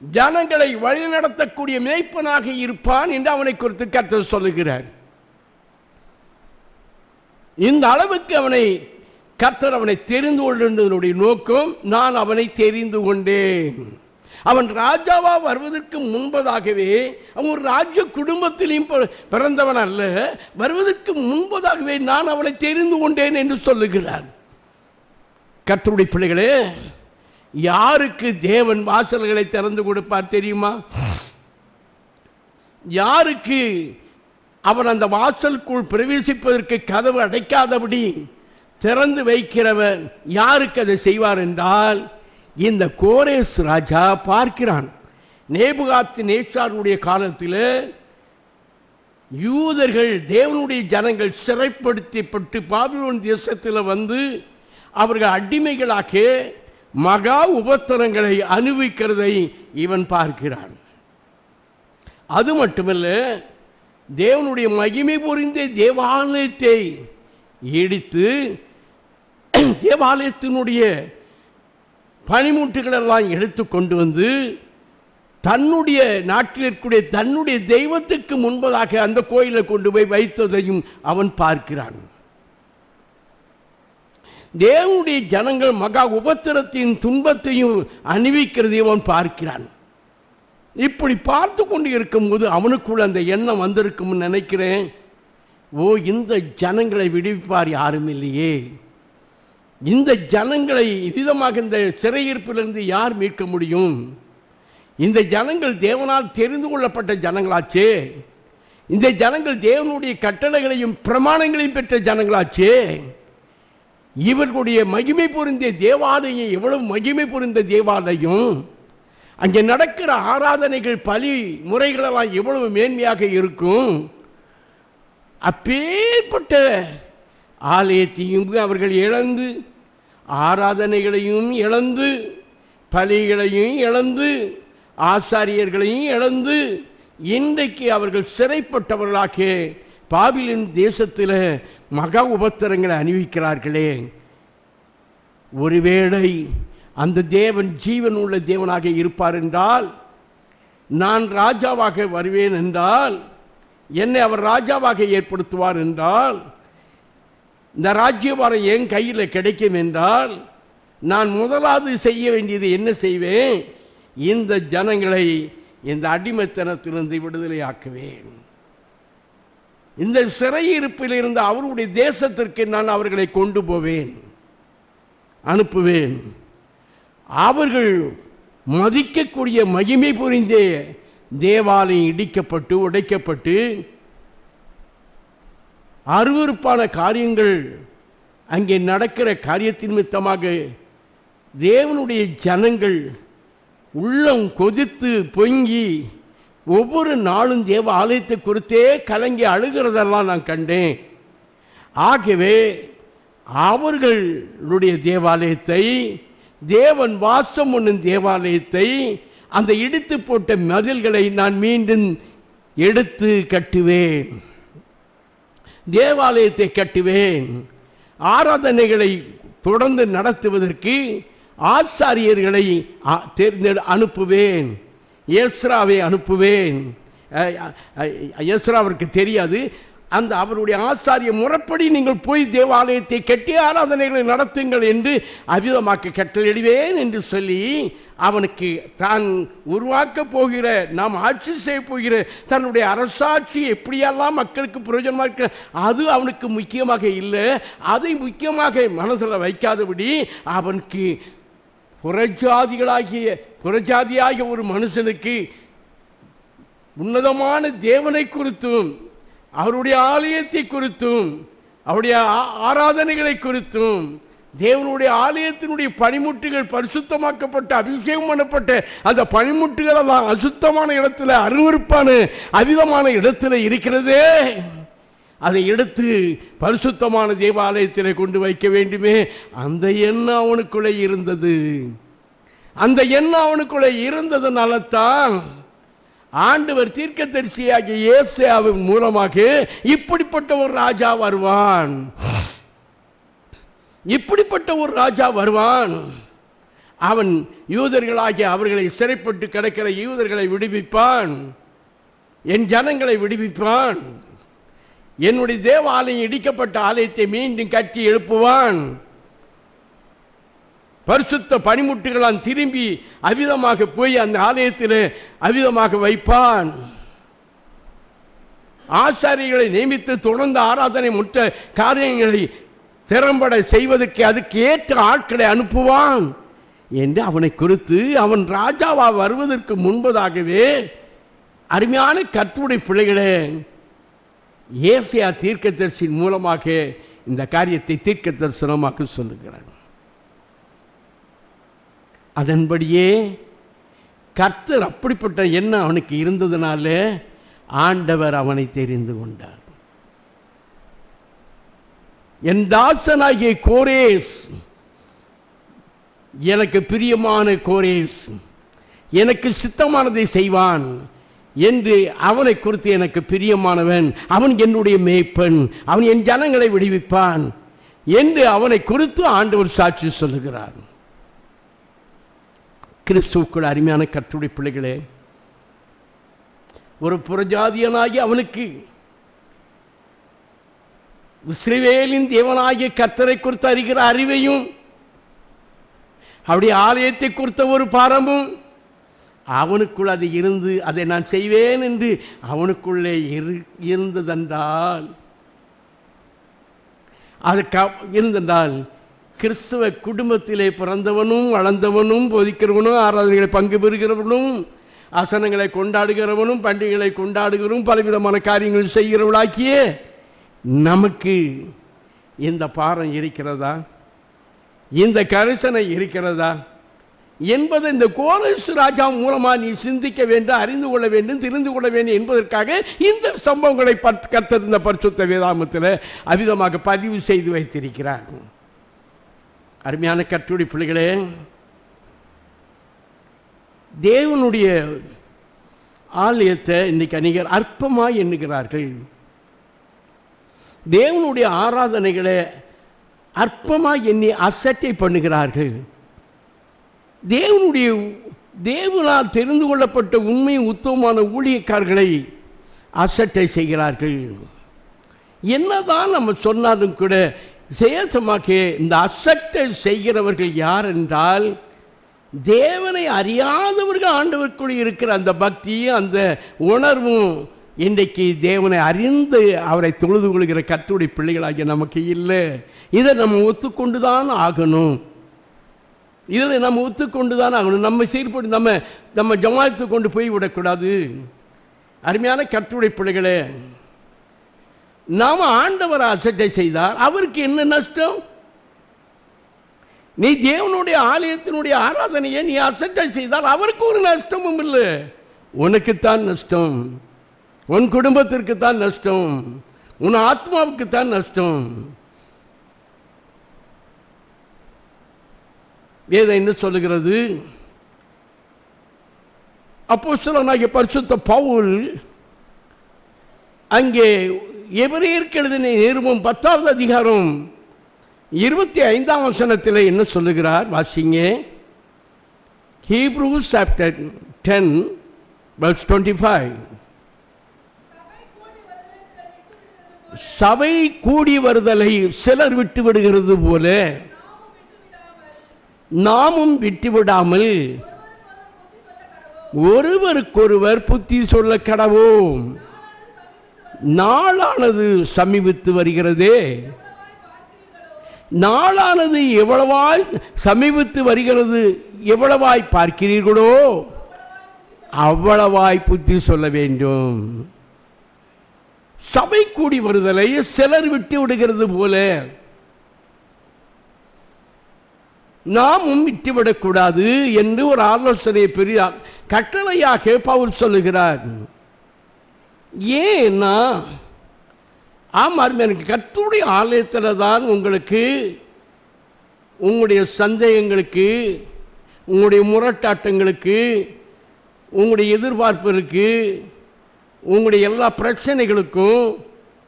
ஜனங்களை வழிநடத்தக்கூடிய மேய்ப்பனாக இருப்பான் என்று அவனை குறித்து கர்த்தர் சொல்லுகிறார். இந்த அளவுக்கு கர்த்தர் அவனை தெரிந்து கொண்டதனுடைய நோக்கம், நான் அவனை தெரிந்து கொண்டேன். அவன் ராஜாவா வருவதற்கு முன்பதாகவே, அவன் ஒரு ராஜ்ய குடும்பத்திலையும் பிறந்தவன் அல்ல, வருவதற்கு முன்பதாகவே நான் அவனை தெரிந்து கொண்டேன் என்று சொல்லுகிறார். கர்த்தருடைய பிள்ளைகளே, யாருக்கு தேவன் வாசல்களை திறந்து கொடுப்பார் தெரியுமா? யாருக்கு அவன் அந்த வாசலுக்குள் பிரவேசிப்பதற்கு கதவு அடைக்காதபடி திறந்து வைக்கிறவன் யாருக்கு அதை செய்வார் என்றால், இந்த கோரேஸ் ராஜா பார்க்கிறான். நேபுகாத்நேச்சாருடைய காலத்தில் யூதர்கள், தேவனுடைய ஜனங்கள் சிறைப்படுத்தப்பட்டு பாபிலோன் தேசத்தில் வந்து அவர்கள் அடிமைகளாக மகா உபத்திரங்களை அனுபவிக்கிறதை இவன் பார்க்கிறான். அது மட்டுமல்ல, தேவனுடைய மகிமை புரிந்த தேவாலயத்தை இடித்து தேவாலயத்தினுடைய பனிமுட்டுகளெல்லாம் எடுத்து கொண்டு வந்து தன்னுடைய நாட்டில் இருக்கக்கூடிய தன்னுடைய தெய்வத்துக்கு முன்பதாக அந்த கோயிலை கொண்டு போய் வைத்ததையும் அவன் பார்க்கிறான். தேவனுடைய ஜனங்கள் மகா உபத்திரத்தின் துன்பத்தையும் அணிவிக்கிறதையும் அவன் பார்க்கிறான். இப்படி பார்த்து கொண்டு இருக்கும்போது அவனுக்குள்ள அந்த எண்ணம் வந்திருக்கும் நினைக்கிறேன். ஓ, இந்த ஜனங்களை விடுவிப்பார் யாரும் இல்லையே, இந்த ஜனங்களை விதமாக இந்த சிறையிருப்பிலிருந்து யார் மீட்க முடியும்? இந்த ஜனங்கள் தேவனால் தெரிந்து கொள்ளப்பட்ட ஜனங்களாச்சே, இந்த ஜனங்கள் தேவனுடைய கட்டளைகளையும் பிரமாணங்களையும் பெற்ற ஜனங்களாச்சே, இவர்களுடைய மகிமை புரிந்த தேவாலயம் எவ்வளவு மகிமை புரிந்த தேவாலயம், அங்கே நடக்கிற ஆராதனைகள் பலி முறைகளெல்லாம் எவ்வளவு மேன்மையாக இருக்கும். அப்பேற்பட்ட ஆலயத்தையும் அவர்கள் இழந்து, ஆராதனைகளையும் இழந்து, பலிகளையும் இழந்து, ஆசாரியர்களையும் இழந்து, இன்றைக்கு அவர்கள் சிறைப்பட்டவர்களாக பாபிலோன் தேசத்தில் மகா உபத்திரங்களை அணிவிக்கிறார்களே. ஒருவேளை அந்த தேவன் ஜீவன் உள்ள தேவனாக இருப்பார் என்றால், நான் ராஜாவாக வருவேன் என்றால், என்னை அவர் ராஜாவாக ஏற்படுத்துவார் என்றால், இந்த ராஜ்யபாரம் என் கையில் கிடைக்கும் என்றால், நான் முதலாவது செய்ய வேண்டியது என்ன செய்வேன்? இந்த ஜனங்களை இந்த அடிமைத்தனத்திலிருந்து விடுதலை ஆக்குவேன். இந்த சிறையிருப்பில் இருந்து அவருடைய தேசத்திற்கு நான் அவர்களை கொண்டு போவேன், அனுப்புவேன். அவர்கள் மதிக்கக்கூடிய மகிமை புரிந்த தேவாலயம் இடிக்கப்பட்டு உடைக்கப்பட்டு அருவருப்பான காரியங்கள் அங்கே நடக்கிற காரியத்தின் நிமித்தமாக தேவனுடைய ஜனங்கள் உள்ளம் கொதித்து பொங்கி ஒவ்வொரு நாளும் தேவ ஆலயத்தை குறித்தே கலங்கி அழுகிறதெல்லாம் நான் கண்டேன். ஆகவே அவர்களுடைய தேவாலயத்தை, தேவன் வாசம் பண்ணும் தேவாலயத்தை, அந்த இடித்து போட்ட மதில்களை நான் மீண்டும் எடுத்து கட்டுவேன், தேவாலயத்தை கட்டுவேன். ஆராதனைகளை தொடர்ந்து நடத்துவதற்கு ஆசாரியர்களை அனுப்புவேன், எஸ்ராவை அனுப்புவேன். எஸ்ராவிற்கு தெரியாது, அந்த அவருடைய ஆசாரிய முறைப்படி நீங்கள் போய் தேவாலயத்தை கட்டி ஆராதனைகளை நடத்துங்கள் என்று அவ்விதமாக்க கட்டளையிடுவேன் என்று சொல்லி அவனுக்கு தான் உருவாக்க போகிற, நாம் ஆட்சி செய்ய போகிற தன்னுடைய அரசாட்சி எப்படியெல்லாம் மக்களுக்கு பிரயோஜனமாக இருக்க, அது அவனுக்கு முக்கியமாக இல்லை. அதை முக்கியமாக மனசில் வைக்காதபடி அவனுக்கு புறஜாதியாகிய ஒரு மனுஷனுக்கு உன்னதமான தேவனை குறித்தும் அவருடைய ஆலயத்தை குறித்தும் அவருடைய ஆராதனைகளை குறித்தும் தேவனுடைய ஆலயத்தினுடைய பனிமுட்டுகள் பரிசுத்தமாக்கப்பட்ட அபிஷேகம் பண்ணப்பட்ட அந்த பனிமுட்டுகள் எல்லாம் அசுத்தமான இடத்துல, அருவருப்பான அவிதமான இடத்துல இருக்கிறதே, அதை எடுத்து பரிசுத்தமான தேவாலயத்தில் கொண்டு வைக்க வேண்டுமே. அந்த எண்ணம் அவனுக்குள்ளே இருந்தது. அந்த எண்ணம் அவனுக்குள்ளே இருந்ததுனால தான் ஆண்டவர் தீர்க்கதரிசியாகிய ஏசாயாவின் மூலமாக இப்படிப்பட்ட ஒரு ராஜா வருவான், இப்படிப்பட்ட ஒரு ராஜா வருவான். அவன் யூதர்களாகிய அவர்களை சிறைப்பட்டு கிடக்கிற யூதர்களை விடுவிப்பான், என் ஜனங்களை விடுவிப்பான், என்னுடைய தேவாலயம் இடிக்கப்பட்ட ஆலயத்தை மீண்டும் கட்டி எழுப்புவான், பரிசுத்த பனிமுட்டுகளால் திரும்பி அவிதமாக போய் அந்த ஆலயத்தில் அவிதமாக வைப்பான். ஆசாரியர்களை நியமித்து தொடர்ந்து ஆராதனை முற்ற காரியங்களை திறம்பட செய்வதற்கு அதுக்கு ஏற்ற ஆட்களை அனுப்புவான் என்று அவனை குறித்து அவன் ராஜாவா வருவதற்கு முன்பதாகவே அருமையான கர்த்தருடைய பிள்ளைகளே ஏசாயா தீர்க்கதரிசியின் மூலமாக இந்த காரியத்தை தீர்க்க தரிசனமாக சொல்லுகிறான். அதன்படியே கர்த்தர் அப்படிப்பட்ட எண்ணம் அவனுக்கு இருந்ததுனால ஆண்டவர் அவனை தெரிந்து கொண்டார். என் தாசனாகிய கோரேஸ், எனக்கு பிரியமான கோரேஸ் எனக்கு சித்தமானதை செய்வான் என்று அவனை குறித்து எனக்கு பிரியமானவன், அவன் என்னுடைய மேய்ப்பன், அவன் என் ஜனங்களை விடுவிப்பான் என்று அவனை குறித்து ஆண்டவர் சாட்சி சொல்லுகிறார். கிறிஸ்துவுக்குள் அருமையான கர்த்தருடைய பிள்ளைகளே, ஒரு புறஜாதியனாகி அவனுக்கு இஸ்ரவேலின் தேவனாகிய கர்த்தரை குறித்து அறிகிற அறிவையும் அவருடைய ஆலயத்தை குறித்த ஒரு பாரமும் அவனுக்குள் அது இருந்து அதை நான் செய்வேன் என்று அவனுக்குள்ளே இருந்ததென்றால், அது இருந்தென்றால் கிறிஸ்துவ குடும்பத்திலே பிறந்தவனும் வளர்ந்தவனும் போதிக்கிறவனும் ஆராதனைகளை பங்கு பெறுகிறவனும் ஆசனங்களை கொண்டாடுகிறவனும் பண்டிகைகளை கொண்டாடுகிறவனும் பலவிதமான காரியங்கள் செய்கிறவளாக்கிய நமக்கு இந்த பாரம் இருக்கிறதா, இந்த கரிசனை இருக்கிறதா என்பதை இந்த கோரேஸ் ராஜா மூலமாக நீ சிந்திக்க வேண்டும், அறிந்து கொள்ள வேண்டும், தெரிந்து கொள்ள வேண்டும் என்பதற்காக இந்த சம்பவங்களை கர்த்தர் இந்த பரிசுத்த வேதாகமத்தில் அவிதமாக பதிவு செய்து வைத்திருக்கிறார். அருமையான கர்த்தருடைய பிள்ளைகளே, தேவனுடைய ஆலயத்தை இன்னைக்கு அநேகர் அற்பமாக எண்ணுகிறார்கள். தேவனுடைய ஆராதனைகளை அற்பமாக எண்ணி அசட்டை பண்ணுகிறார்கள். தேவனால் தெரிந்து கொள்ளப்பட்ட உண்மை உத்தமமான ஊழியக்காரர்களை அசட்டை செய்கிறார்கள். என்னதான் நம்ம சொன்னாலும் கூட சேசமாக இந்த அசட்டை செய்கிறவர்கள் யார் என்றால், தேவனை அறியாதவர்கள் ஆண்டவருக்குள் இருக்கிற அந்த பக்தியும் அந்த உணர்வும் இன்றைக்கு தேவனை அறிந்து அவரை தொழுது கொள்கிற கர்த்தருடைய பிள்ளைகளாகிய நமக்கு இல்லை. இதை நம்ம ஒத்துக்கொண்டு தான் ஆகணும். இதில் நம்ம ஒத்துக்கொண்டு தான் ஆகணும். நம்ம சீர்படி நம்ம ஜமாத்து கொண்டு போய் விடக்கூடாது. அருமையான கர்த்தருடைய பிள்ளைகளே, நாம் ஆண்டவரை அசட்டை செய்தால் அவருக்கு என்ன நஷ்டம்? நீ தேவனுடைய ஆலயத்தினுடைய ஆராதனையை நீ அசட்டை செய்தால் அவருக்கு ஒரு நஷ்டமும் இல்லை. உனக்குத்தான் நஷ்டம், உன் குடும்பத்திற்கு தான் நஷ்டம், உன் ஆத்மாவுக்கு தான் நஷ்டம். வேதம் என்ன சொல்லுகிறது? அப்போஸ்தலனாகிய பரிசுத்த பவுல் அங்கே எபிரேயருக்கு எழுதின நிருபம் 10வது அதிகாரம் 25ஆம் வசனத்தில் என்ன சொல்லுகிறார்? வாசிங்க. Hebrews chapter 10 verse 25. சபை கூடி வருதலை சிலர் விட்டு விடுகிறது போல நாமும் விட்டுவிடாமல் ஒருவருக்கொருவர் புத்தி சொல்ல கடவோம். நாளானது சமீபித்து வருகிறதே. நாளானது எவ்வளவாய் சமீபித்து வருகிறது, எவ்வளவாய் பார்க்கிறீர்களோ அவ்வளவாய் புத்தி சொல்ல வேண்டும். சபை கூடி வருதலை சிலர் விட்டு விடுகிறது போல நாமும் விட்டுவிடக்கூடாது என்று ஒரு ஆலோசனை பெரிய கட்டளையாக பவுல் சொல்லுகிறார். ஏன்னா ஆமாம், எனக்கு கர்த்தருடைய ஆலயத்தில் தான் உங்களுக்கு உங்களுடைய சந்தேகங்களுக்கு, உங்களுடைய முரட்டாட்டங்களுக்கு, உங்களுடைய எதிர்பார்ப்பிற்கு, உங்களுடைய எல்லா பிரச்சனைகளுக்கும்,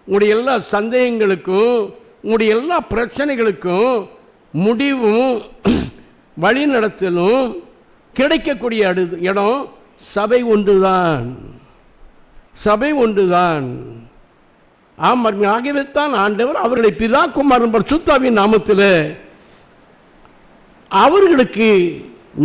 உங்களுடைய எல்லா சந்தேகங்களுக்கும், உங்களுடைய எல்லா பிரச்சனைகளுக்கும் முடிவும் வழி நடத்தலும் கிடைக்கக்கூடிய இடம் சபை ஒன்றுதான். சபை ஒன்றுதான். ஆகவே தான் ஆண்டவர் அவர்களை பிதா குமாரன் பரிசுத்தாவின் நாமத்தில் அவர்களுக்கு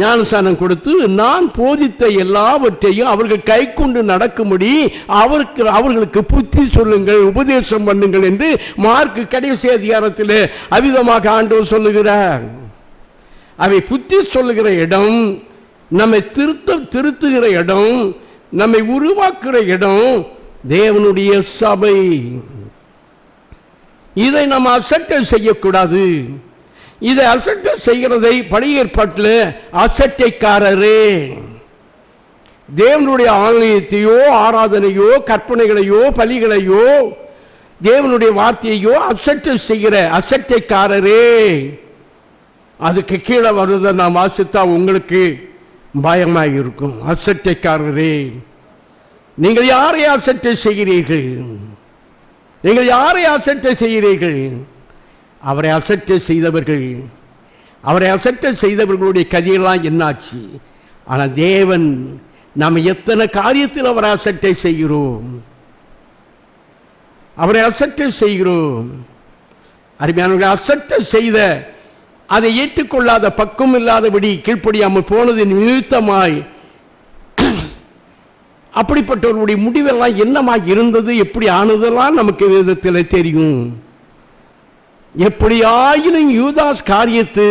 ஞானஸ்நானம் கொடுத்து நான் போதித்த எல்லாவற்றையும் அவர்கள் கை கொண்டு நடக்கும்படி அவர்களுக்கு புத்தி சொல்லுங்கள், உபதேசம் பண்ணுங்கள் என்று மார்க்கு கடைசி அதிகாரத்தில் அவிதமாக ஆண்டவர் சொல்லுகிறார். அவை புத்தி சொல்லுகிற இடம், நம்மை திருத்துகிற இடம், நம்மை உருவாக்குகிற இடம் தேவனுடைய சபை. இதை நாம் அசட்டை செய்யக்கூடாது. இதை அசட்டை செய்கிறதை பழைய ஏற்பாட்டில் அசட்டைக்காரரே, தேவனுடைய ஆலயத்தையோ ஆராதனையோ கற்பனைகளையோ பலிகளையோ தேவனுடைய வார்த்தையோ அசட்டை செய்கிற அசட்டைக்காரரே, அதுக்கு கீழே வருவதை நாம் வாசித்தா உங்களுக்கு பயமாக இருக்கும். அசட்டைக்காரரே, நீங்கள் யாரை அசட்டை செய்கிறீர்கள்? நீங்கள் யாரை அசட்டை செய்கிறீர்கள்? அவரை அசட்டை செய்தவர்கள், அவரை அசட்டை செய்தவர்களுடைய கதையெல்லாம் என்னாச்சு? ஆனால் தேவன் நாம் எத்தனை காரியத்தில் அவரை அசட்டை செய்கிறோம், அவரை அசட்டை செய்கிறோம். அருமையானவர்களை அசட்டை செய்த, அதை ஏற்றுக்கொள்ளாத, பக்கம் இல்லாதபடி கீழ்ப்படியாமல் போனதின் நிமித்தமாய் அப்படிப்பட்டவர்களுடைய முடிவெல்லாம் என்னமாக இருந்தது, எப்படி ஆனதெல்லாம் நமக்கு வேதத்தில் தெரியும். எப்படி ஆயினும் யூதாஸ் காரியத்து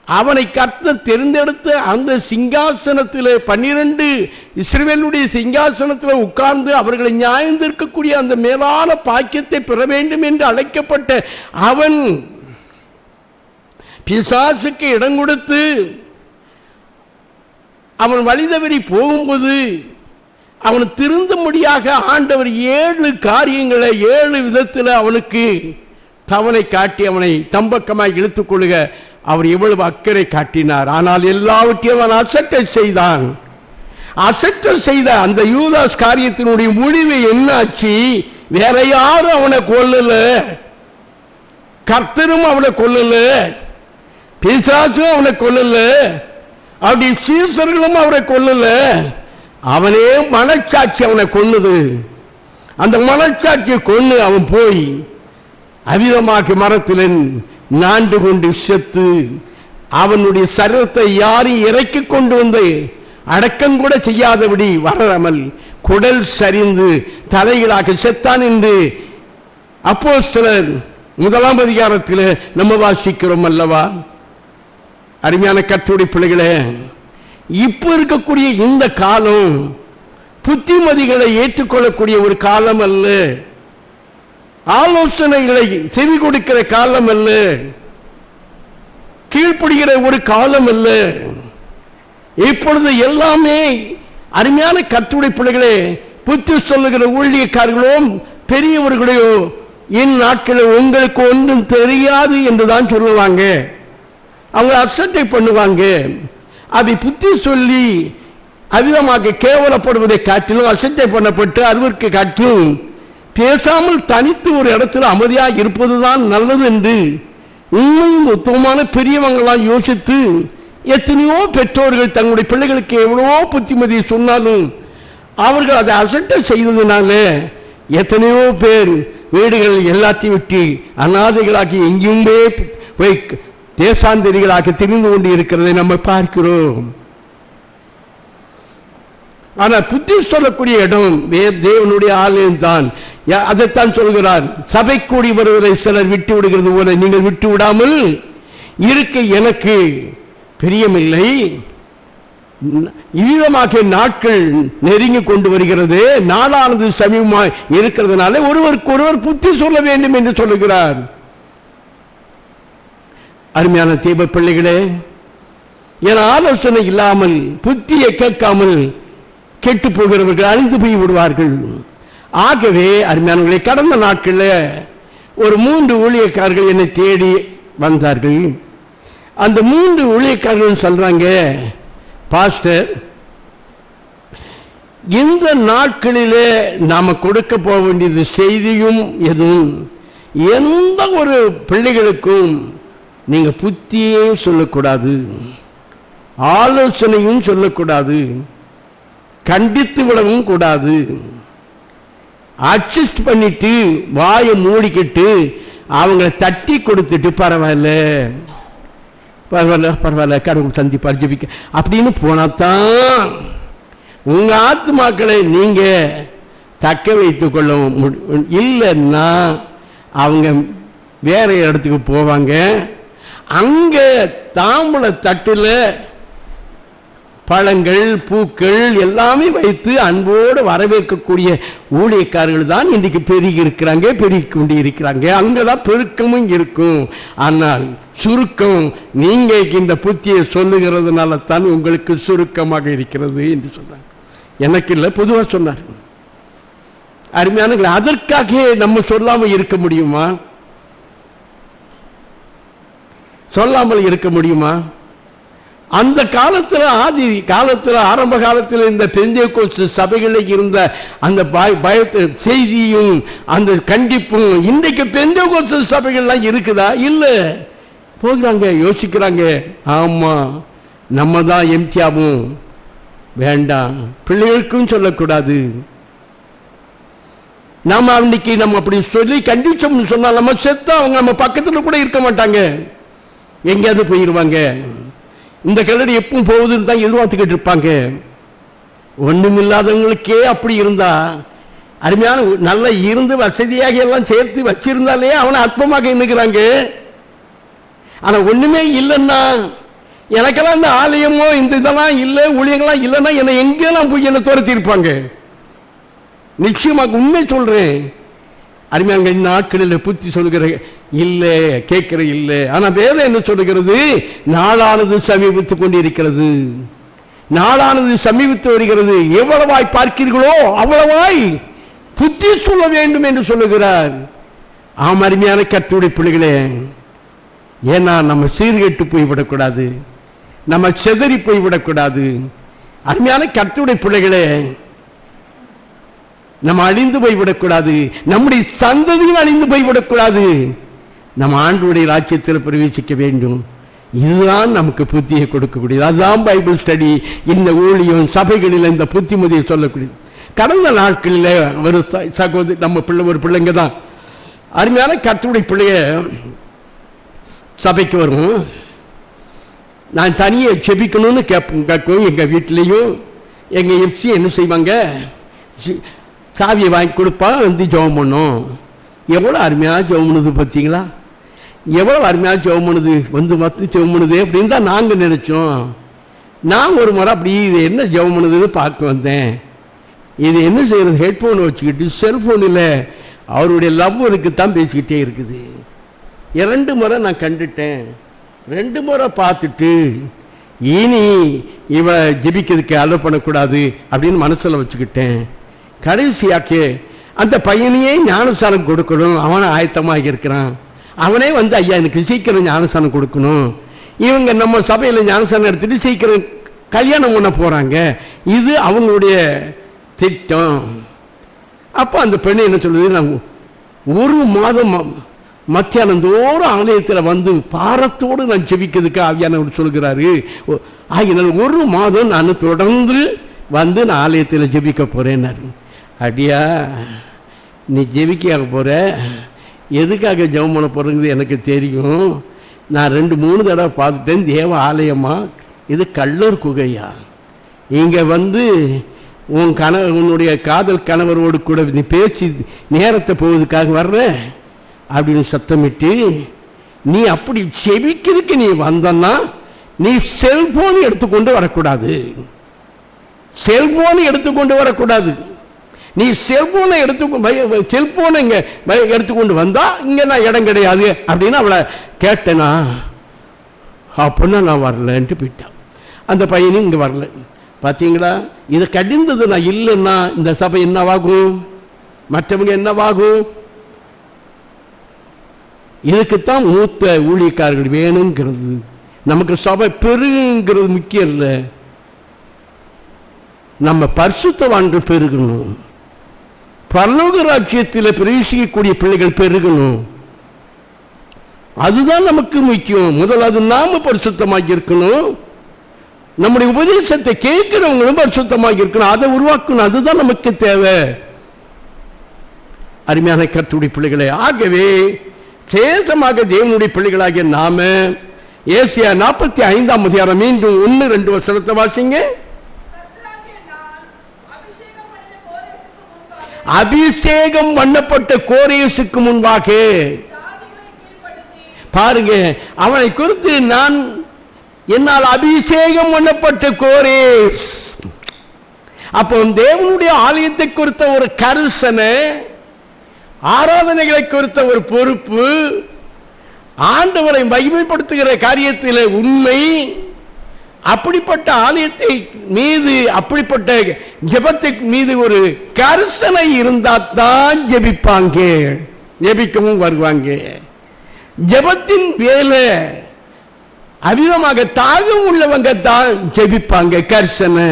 அவனை கர்த்தர் தெரிந்தெடுத்த அந்த சிங்காசனத்தில் 12 இஸ்ரவேலுடைய சிங்காசனத்தில் உட்கார்ந்து அவர்களை நியாயந்திருக்கக்கூடிய அந்த மேலான பாக்கியத்தை பெற வேண்டும் என்று அழைக்கப்பட்ட அவன் பிசாசுக்கு இடம் கொடுத்து அவன் வழிதவறி போகும்போது அவன் திருந்தும்படியாக ஆண்டவர் 7 காரியங்களை 7 விதத்தில் அவனுக்கு தவணை காட்டி அவனை தம்பக்கமாக இழுத்துக் கொள்ளுக அவர் எவ்வளவு அக்கறை காட்டினார். ஆனால் எல்லாவற்றையும் அவன் அசட்டை செய்தான். அசட்டை செய்த அந்த யூதாஸ் காரியத்தினுடைய முடிவு என்னாச்சு? வேற யாரும் அவனை கொல்லல, கர்த்தரும் அவனை கொல்லல, பிசாசும் அவனை கொல்லல, அப்படி சீசர்களும் அவரை கொல்லல. அவனே மனச்சாட்சி அவனை கொல்லுது. அந்த மனச்சாட்சியை கொண்டு அவன் போய் அவிதமாக மரத்தில் நாண்டு கொண்டு செத்து அவனுடைய சரீரத்தை யாரும் இறக்கி கொண்டு வந்து அடக்கம் கூட செய்யாதபடி வராமல் குடல் சரிந்து தலைகளாக செத்தான் என்று அப்போஸ்தலர் 1 அதிகாரத்தில் நம்ம வாசிக்கிறோம் அல்லவா? அருமையான கர்த்தருடைய பிள்ளைகளே, இப்ப இருக்கக்கூடிய இந்த காலம் புத்திமதிகளை ஏற்றுக்கொள்ளக்கூடிய ஒரு காலம் அல்ல, ஆலோசனைகளை செவி கொடுக்கிற காலம் அல்ல, கீழ்ப்படுகிற ஒரு காலம் அல்ல. இப்பொழுது எல்லாமே அருமையான கர்த்தருடைய பிள்ளைகளே, புத்தி சொல்லுகிற ஊழியக்காரர்களோ பெரியவர்களோ இந்நாட்களில் உங்களுக்கு ஒன்றும் தெரியாது என்றுதான் சொல்லுவாங்க. அவங்க அசட்டை பண்ணுவாங்க. அதை புத்தி சொல்லி அவிதமாக கேவலப்படுவதை காட்டிலும் அசட்டை பண்ணப்பட்டு அதற்கு காட்டிலும் பேசாமல் தனித்து ஒரு இடத்துல அமைதியாக இருப்பதுதான் நல்லது என்று உண்மையும் உத்தமமான பெரியவங்களாம் யோசித்து எத்தனையோ பெற்றோர்கள் தங்களுடைய பிள்ளைகளுக்கு எவ்வளவோ புத்திமதியை சொன்னாலும் அவர்கள் அதை அசட்டை செய்ததுனால எத்தனையோ பேர் வீடுகள் எல்லாத்தையும் விட்டு அநாதைகளாகி எங்கேயுமே போய் தேசாந்திரிகளாக தெரிந்து கொண்டு இருக்கிறதை நம்ம பார்க்கிறோம். ஆனால் புத்தி சொல்லக்கூடிய இடம் தேவனுடைய ஆலயம் தான். அதைத்தான் சொல்கிறார், சபை கூடி வருவதை சிலர் விட்டு விடுகிறது போல நீங்கள் விட்டு விடாமல் இருக்க எனக்கு பிரியமில்லை. இவ்விதமாக நாட்கள் நெருங்கி கொண்டு வருகிறது, நாளானது சமீபமாய் இருக்கிறதுனால ஒருவருக்கு ஒருவர் புத்தி சொல்ல வேண்டும் என்று சொல்லுகிறார். அருமையான தேவ பிள்ளைகளே, என ஆலோசனை இல்லாமல் புத்தியை கேட்காமல் கெட்டு போகிறவர்கள் அழிந்து போய் விடுவார்கள். ஆகவே அருமையானவர்களை, கடந்த நாட்களில் ஒரு 3 ஊழியக்காரர்கள் என்னை தேடி வந்தார்கள். அந்த 3 ஊழியக்காரர்கள் சொல்றாங்க, பாஸ்டர், இந்த நாட்களிலே நாம கொடுக்க போக வேண்டியது செய்தியும் எதுவும், எந்த ஒரு பிள்ளைகளுக்கும் நீங்க புத்தியே சொல்லக்கூடாது, ஆலோசனையும் சொல்லக்கூடாது, கண்டித்து விடவும் கூடாது. அட்ஜஸ்ட் பண்ணிட்டு வாயை மூடிக்கிட்டு அவங்களை தட்டி கொடுத்துட்டு பரவாயில்ல பரவாயில்ல பரவாயில்ல கடவுள் சந்திப்பார் ஜெபிக்க அப்படின்னு போனாதான் உங்க ஆத்துமாக்களை நீங்க தக்க வைத்துக் கொள்ள இல்லைன்னா அவங்க வேற இடத்துக்கு போவாங்க. அங்க தாம்பூல தட்டுல பழங்கள் பூக்கள் எல்லாமே வைத்து அன்போடு வரவேற்கக்கூடிய ஊழியக்காரர்கள் தான் இன்றைக்கு பெருகி இருக்கிறாங்க, பெருகி கொண்டு இருக்கிறாங்க. அங்கதான் பெருக்கமும் இருக்கும். ஆனால் சுருக்கம் நீங்க இந்த புத்தியை சொல்லுகிறதுனால தான் உங்களுக்கு சுருக்கமாக இருக்கிறது என்று சொன்னார். எனக்கு இல்லை, பொதுவாக சொன்னார். அருமையான, அதற்காக நம்ம சொல்லாமல் இருக்க முடியுமா? சொல்லாமல் இருக்க முடியுமா? அந்த காலத்தில், ஆதி காலத்தில், ஆரம்ப காலத்தில் இந்த பெந்தேகோஸ்து சபைகளில் இருந்த அந்த செய்தியும் அந்த கண்டிப்பும் இன்றைக்கு பெந்தேகோஸ்து சபைகள்லாம் இருக்குதா? இல்லை. போகிறாங்க, யோசிக்கிறாங்க, ஆமா நம்ம தான் எம்டியாவும் வேண்டாம், பிள்ளைகளுக்கும் சொல்லக்கூடாது. நாம அன்னைக்கு நம்ம அப்படி சொல்லி கண்டிச்சோம்னு சொன்னா நம்ம செத்தா அவங்க நம்ம பக்கத்தில் கூட இருக்க மாட்டாங்க, எங்கேயாவது போயிடுவாங்க. இந்த கல்லடி எப்பவும் போகுதுன்னு தான் எதிர்பார்த்துக்கிட்டு இருப்பாங்க. ஒண்ணுமில்லாதவங்களுக்கே அப்படி இருந்தா, அருமையான நல்லா இருந்து வசதியாக எல்லாம் சேர்த்து வச்சிருந்தாலே அவனை அற்பமாக எண்ணுகிறாங்க. ஆனா ஒண்ணுமே இல்லைன்னா, எனக்கெல்லாம் இந்த ஆலயமோ இந்த இதெல்லாம் இல்லை, ஊழியங்கள்லாம் இல்லைன்னா என்னை எங்கெல்லாம் போய் என்னை துரத்தி இருப்பாங்க. நிச்சயமாக உண்மை சொல்றேன். அருமையாக இந்த நாட்களில் புத்தி சொல்லுகிற இல்லை, கேட்கிற இல்லை. ஆனா வேதம் என்ன சொல்லுகிறது? நாளானது சமீபித்துக் கொண்டிருக்கிறது, நாளானது சமீபித்து வருகிறது. எவ்வளவாய் பார்க்கிறீர்களோ அவ்வளவாய் புத்தி சொல்ல வேண்டும் என்று சொல்லுகிறார். ஆம், அருமையான கர்த்தருடைய பிள்ளைகளே, ஏன்னா நம்ம சீர்கெட்டு போய்விடக்கூடாது, நம்ம செதறி போய்விடக்கூடாது. அருமையான கர்த்தருடைய பிள்ளைகளே, நம்ம அழிந்து போய்விடக்கூடாது, நம்முடைய சந்ததியும் அழிந்து போய்விடக்கூடாது. நம்ம ஆண்டவருடைய ராஜ்யத்தில் பிரவேசிக்க வேண்டும். இதுதான் நமக்கு புத்தியை கொடுக்கக்கூடியது. அதுதான் பைபிள் ஸ்டடி, இந்த ஊழியம், சபைகளில் இந்த புத்திமதியை சொல்லக்கூடியது. கடந்த நாட்களில் ஒரு சகோதரி, நம்ம பிள்ளை, ஒரு பிள்ளைங்க தான், அருமையான கர்த்தருடைய பிள்ளைய சபைக்கு வரும். நான் தனியே செபிக்கணும்னு கேட்கும். எங்கள் வீட்டிலையும் எங்கள் எப்சி என்ன செய்வாங்க, சாவியை வாங்கி கொடுப்பா, வந்து ஜெபம் பண்ணும். எவ்வளோ அருமையாக ஜெபம் பண்ணுது பார்த்தீங்களா? எவ்வளோ அருமையாக ஜெபம் பண்ணுது, வந்து ஜெபம் பண்ணுது அப்படின்னு தான் நாங்கள் நினைச்சோம். நான் ஒரு முறை அப்படி இது என்ன ஜெபம் பண்ணுதுன்னு பார்க்க வந்தேன். இது என்ன செய்யறது, ஹெட்ஃபோன் வச்சுக்கிட்டு செல்ஃபோனில் அவருடைய லவ்வருக்கு தான் பேசிக்கிட்டே இருக்குது. 2 முறை நான் கண்டுட்டேன். 2 முறை பார்த்துட்டு இனி இவ ஜெபிக்கிறதுக்கு அலோ பண்ணக்கூடாது அப்படின்னு மனசில் வச்சுக்கிட்டேன். கடைசியாக்க அந்த பையனையே ஞானஸ்தானம் கொடுக்கணும், அவனை ஆயத்தமாக இருக்கிறான். அவனே வந்து ஐயா எனக்கு சீக்கிரம் ஞானஸ்தானம் கொடுக்கணும். இவங்க நம்ம சபையில் ஞானஸ்தானம் எடுத்துட்டு சீக்கிரம் கல்யாணம் பண்ண போறாங்க. இது அவங்களுடைய திட்டம். அப்போ அந்த பெண்ணு என்ன சொல்லுது, நான் 1 மாதம் மத்தியானம் தோறும் ஆலயத்தில் வந்து பாரத்தோடு நான் ஜெபிக்கிறதுக்கு ஆவியானவர் சொல்கிறாரு. ஆகினால் 1 மாதம் நான் தொடர்ந்து வந்து நான் ஆலயத்தில் ஜெபிக்க போறேன்னாரு. அடியா, நீ ஜெபிக்க போற, எதுக்காக ஜெபம் பண்ண போறங்கிறது எனக்கு தெரியும். நான் 2-3 தடவை பார்த்துட்டேன். தேவ ஆலயமா இது? கள்ளர் குகையா? இங்க வந்து உன்னுடைய காதல் கணவரோடு கூட நீ பேச்சு நேரத்தை போவதுக்காக வர்ற அப்படின்னு சத்தமிட்டு, நீ அப்படி ஜெபிக்கிறதுக்கு நீ வந்தன்னா நீ செல்போன் எடுத்துக்கொண்டு வரக்கூடாது, செல்போனை எடுத்துக்கொண்டு வரக்கூடாது. நீ செல்போனை செல்போனை இங்க எடுத்துக்கொண்டு வந்தா இங்க நான் இடம் கிடையாது அப்படின்னு அவளை கேட்டேனா. அப்படின்னா நான் வரலன்ட்டு போயிட்டான். அந்த பையனும் இங்க வரல. பார்த்தீங்களா, இதை கடிந்தது நான் இல்லைன்னா இந்த சபை என்னவாகும், மற்றவங்க என்னவாகும்? இதுக்குத்தான் மூத்த ஊழியக்காரர்கள் வேணுங்கிறது. நமக்கு சபை பெருங்கிறது முக்கியம் இல்லை, நம்ம பரிசுத்தவான்கள் பெருகணும், பரலோக ராஜ்யத்தில் பிரவேசிக்கக்கூடிய பிள்ளைகள் பெருகணும். அதுதான் நமக்கு முக்கியம். முதலாவது நாம பரிசுத்தமாக இருக்கணும், நம்முடைய உபதேசத்தை கேட்கிறவங்களும் பரிசுத்தமாக இருக்கணும், அதை உருவாக்கணும். அதுதான் நமக்கு தேவை. அருமையான கர்த்தருடைய பிள்ளைகளே, ஆகவே சேஷமாக தேவனுடைய பிள்ளைகளாகிய நாம ஏசாயா 45ஆம் அதிகாரம் மீண்டும் 1-2 வசனத்தை வாசிங்க. அபிஷேகம் பண்ணப்பட்ட கோரேசுக்கு முன்பாக பாருங்க, அவனை குறித்து நான் என்னால் அபிஷேகம் பண்ணப்பட்ட கோரேஸ். அப்போ தேவனுடைய ஆலயத்தை குறித்த ஒரு கரிசனை, ஆராதனைகளை குறித்த ஒரு பொறுப்பு, ஆண்டவரை மகிமைப்படுத்துகிற காரியத்தில் உண்மை, அப்படிப்பட்ட ஆலயத்தை மீது அப்படிப்பட்ட ஜெபத்தை மீது ஒரு கரிசனை இருந்தால் தான் ஜெபிப்பாங்க, ஜெபிக்கவும் வருவாங்க. ஜெபத்தின் வேலை அவிதமாக தாகம் உள்ளவங்க தான் ஜெபிப்பாங்க. கரிசனை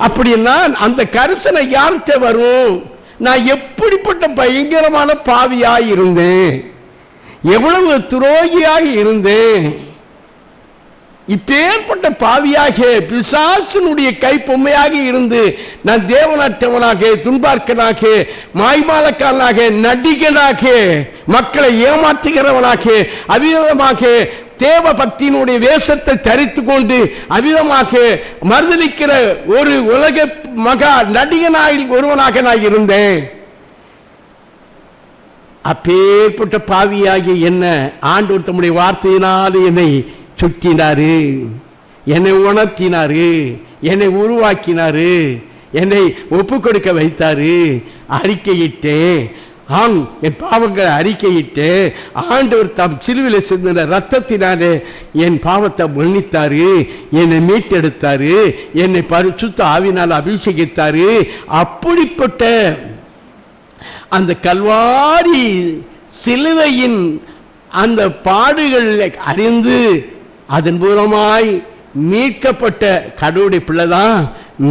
அப்படின்னா அந்த கரிசனை யார்கிட்ட வரும்? நான் எப்படிப்பட்ட பயங்கரமான பாவியாய் இருந்தேன், எவ்வளவு துரோகியாக இருந்தேன், இப்பேற்பட்ட பாவியாக பிசாசினுடைய கை பொம்மையாக இருந்து நான் தேவனற்றவனாக, துன்பார்க்கனாக, மாய்மாலக்காரனாக, நடிகனாக, மக்களை ஏமாற்றுகிறவனாக, அவிதமாக தேவ பக்தியினுடைய வேஷத்தை தரித்து கொண்டு அவிதமாக மறுதலிக்கிற ஒரு உலக மகா நடிகனாய் ஒருவனாக நான் இருந்தேன். அப்பேற்பட்ட பாவியாகி என்ன ஆண்டவர் தம்முடைய வார்த்தையினால் என்னை சுற்றினாரு, என்னை உணர்த்தினாரு, என்னை உருவாக்கினாரு, என்னை ஒப்பு கொடுக்க வைத்தாரு. அறிக்கையிட்டேன், ஆண் என் பாவங்களை அறிக்கையிட்டு ஆண்டவர் தாம் சிலுவையில் சிந்தின ரத்தத்தினாலே என் பாவத்தை மன்னித்தாரு, என்னை மீட்டெடுத்தாரு, என்னை பரிசுத்த ஆவினால் அபிஷேகித்தாரு. அப்படிப்பட்ட அந்த கல்வாரி சிலுவையின் அந்த பாடுகளை அறிந்து அதன் மூலமாய் மீட்கப்பட்ட கடவுளுடைய பிள்ளைதான்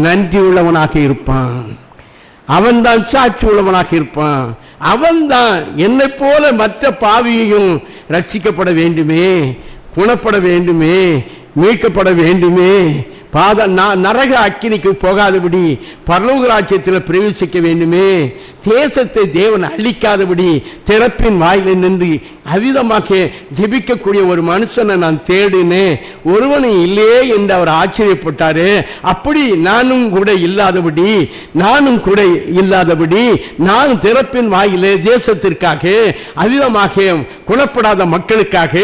நன்றி உள்ளவனாக இருப்பான். அவன்தான் சாட்சி உள்ளவனாக இருப்பான். அவன்தான் என்னை போல மற்ற பாவியையும் ரட்சிக்கப்பட வேண்டுமே, குணப்பட வேண்டுமே, மீட்கப்பட வேண்டுமே, நரக அக்கினிக்கு போகாதபடி பரலோக ராஜ்யத்தில் பிரவேசிக்க வேண்டுமே, தேசத்தை தேவன் அழிக்காதபடி திறப்பின் வாயில நின்று அவிதமாக ஜெபிக்கக்கூடிய ஒரு மனுஷனை நான் தேடினேன், ஒருவனும் இல்லையே என்று அவர் ஆச்சரியப்பட்டாரு. அப்படி நானும் கூட இல்லாதபடி நான் திறப்பின் வாயிலே தேசத்திற்காக, அவிதமாக குணப்படாத மக்களுக்காக,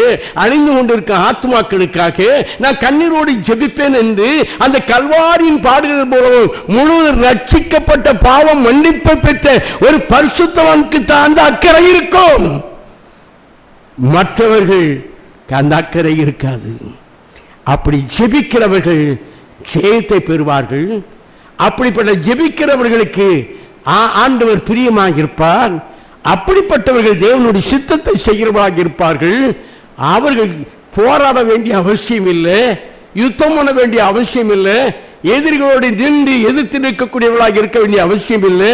அழிந்து கொண்டிருக்க ஆத்மாக்களுக்காக நான் கண்ணீரோடு ஜெபிப்பேன் என்று அந்த கல்வாரியின் பாடுகள் மூலம் முழு ரட்சிக்கப்பட்ட பாவம் மன்னிப்பை பெற்ற ஒரு பரிசுத்தவானுக்கு தான் அந்த அக்கறை இருக்கும். மற்றவர்கள் அந்த அக்கறை இருக்காது. அப்படி ஜெபிக்கிறவர்கள் ஜெயத்தை பெறுவார்கள். அப்படிப்பட்ட ஜெபிக்கிறவர்களுக்கு ஆண்டவர் பிரியமாக இருப்பார். அப்படிப்பட்டவர்கள் தேவனுடைய சித்தத்தை செய்கிறவராக இருப்பார்கள். அவர்கள் போராட வேண்டிய அவசியம் இல்லை, யுத்தம் பண்ண வேண்டிய அவசியம் இல்லை, எதிரிகளோடு நின்று எதிர்த்து நிற்கக்கூடியவர்களாக இருக்க வேண்டிய அவசியம் இல்லை,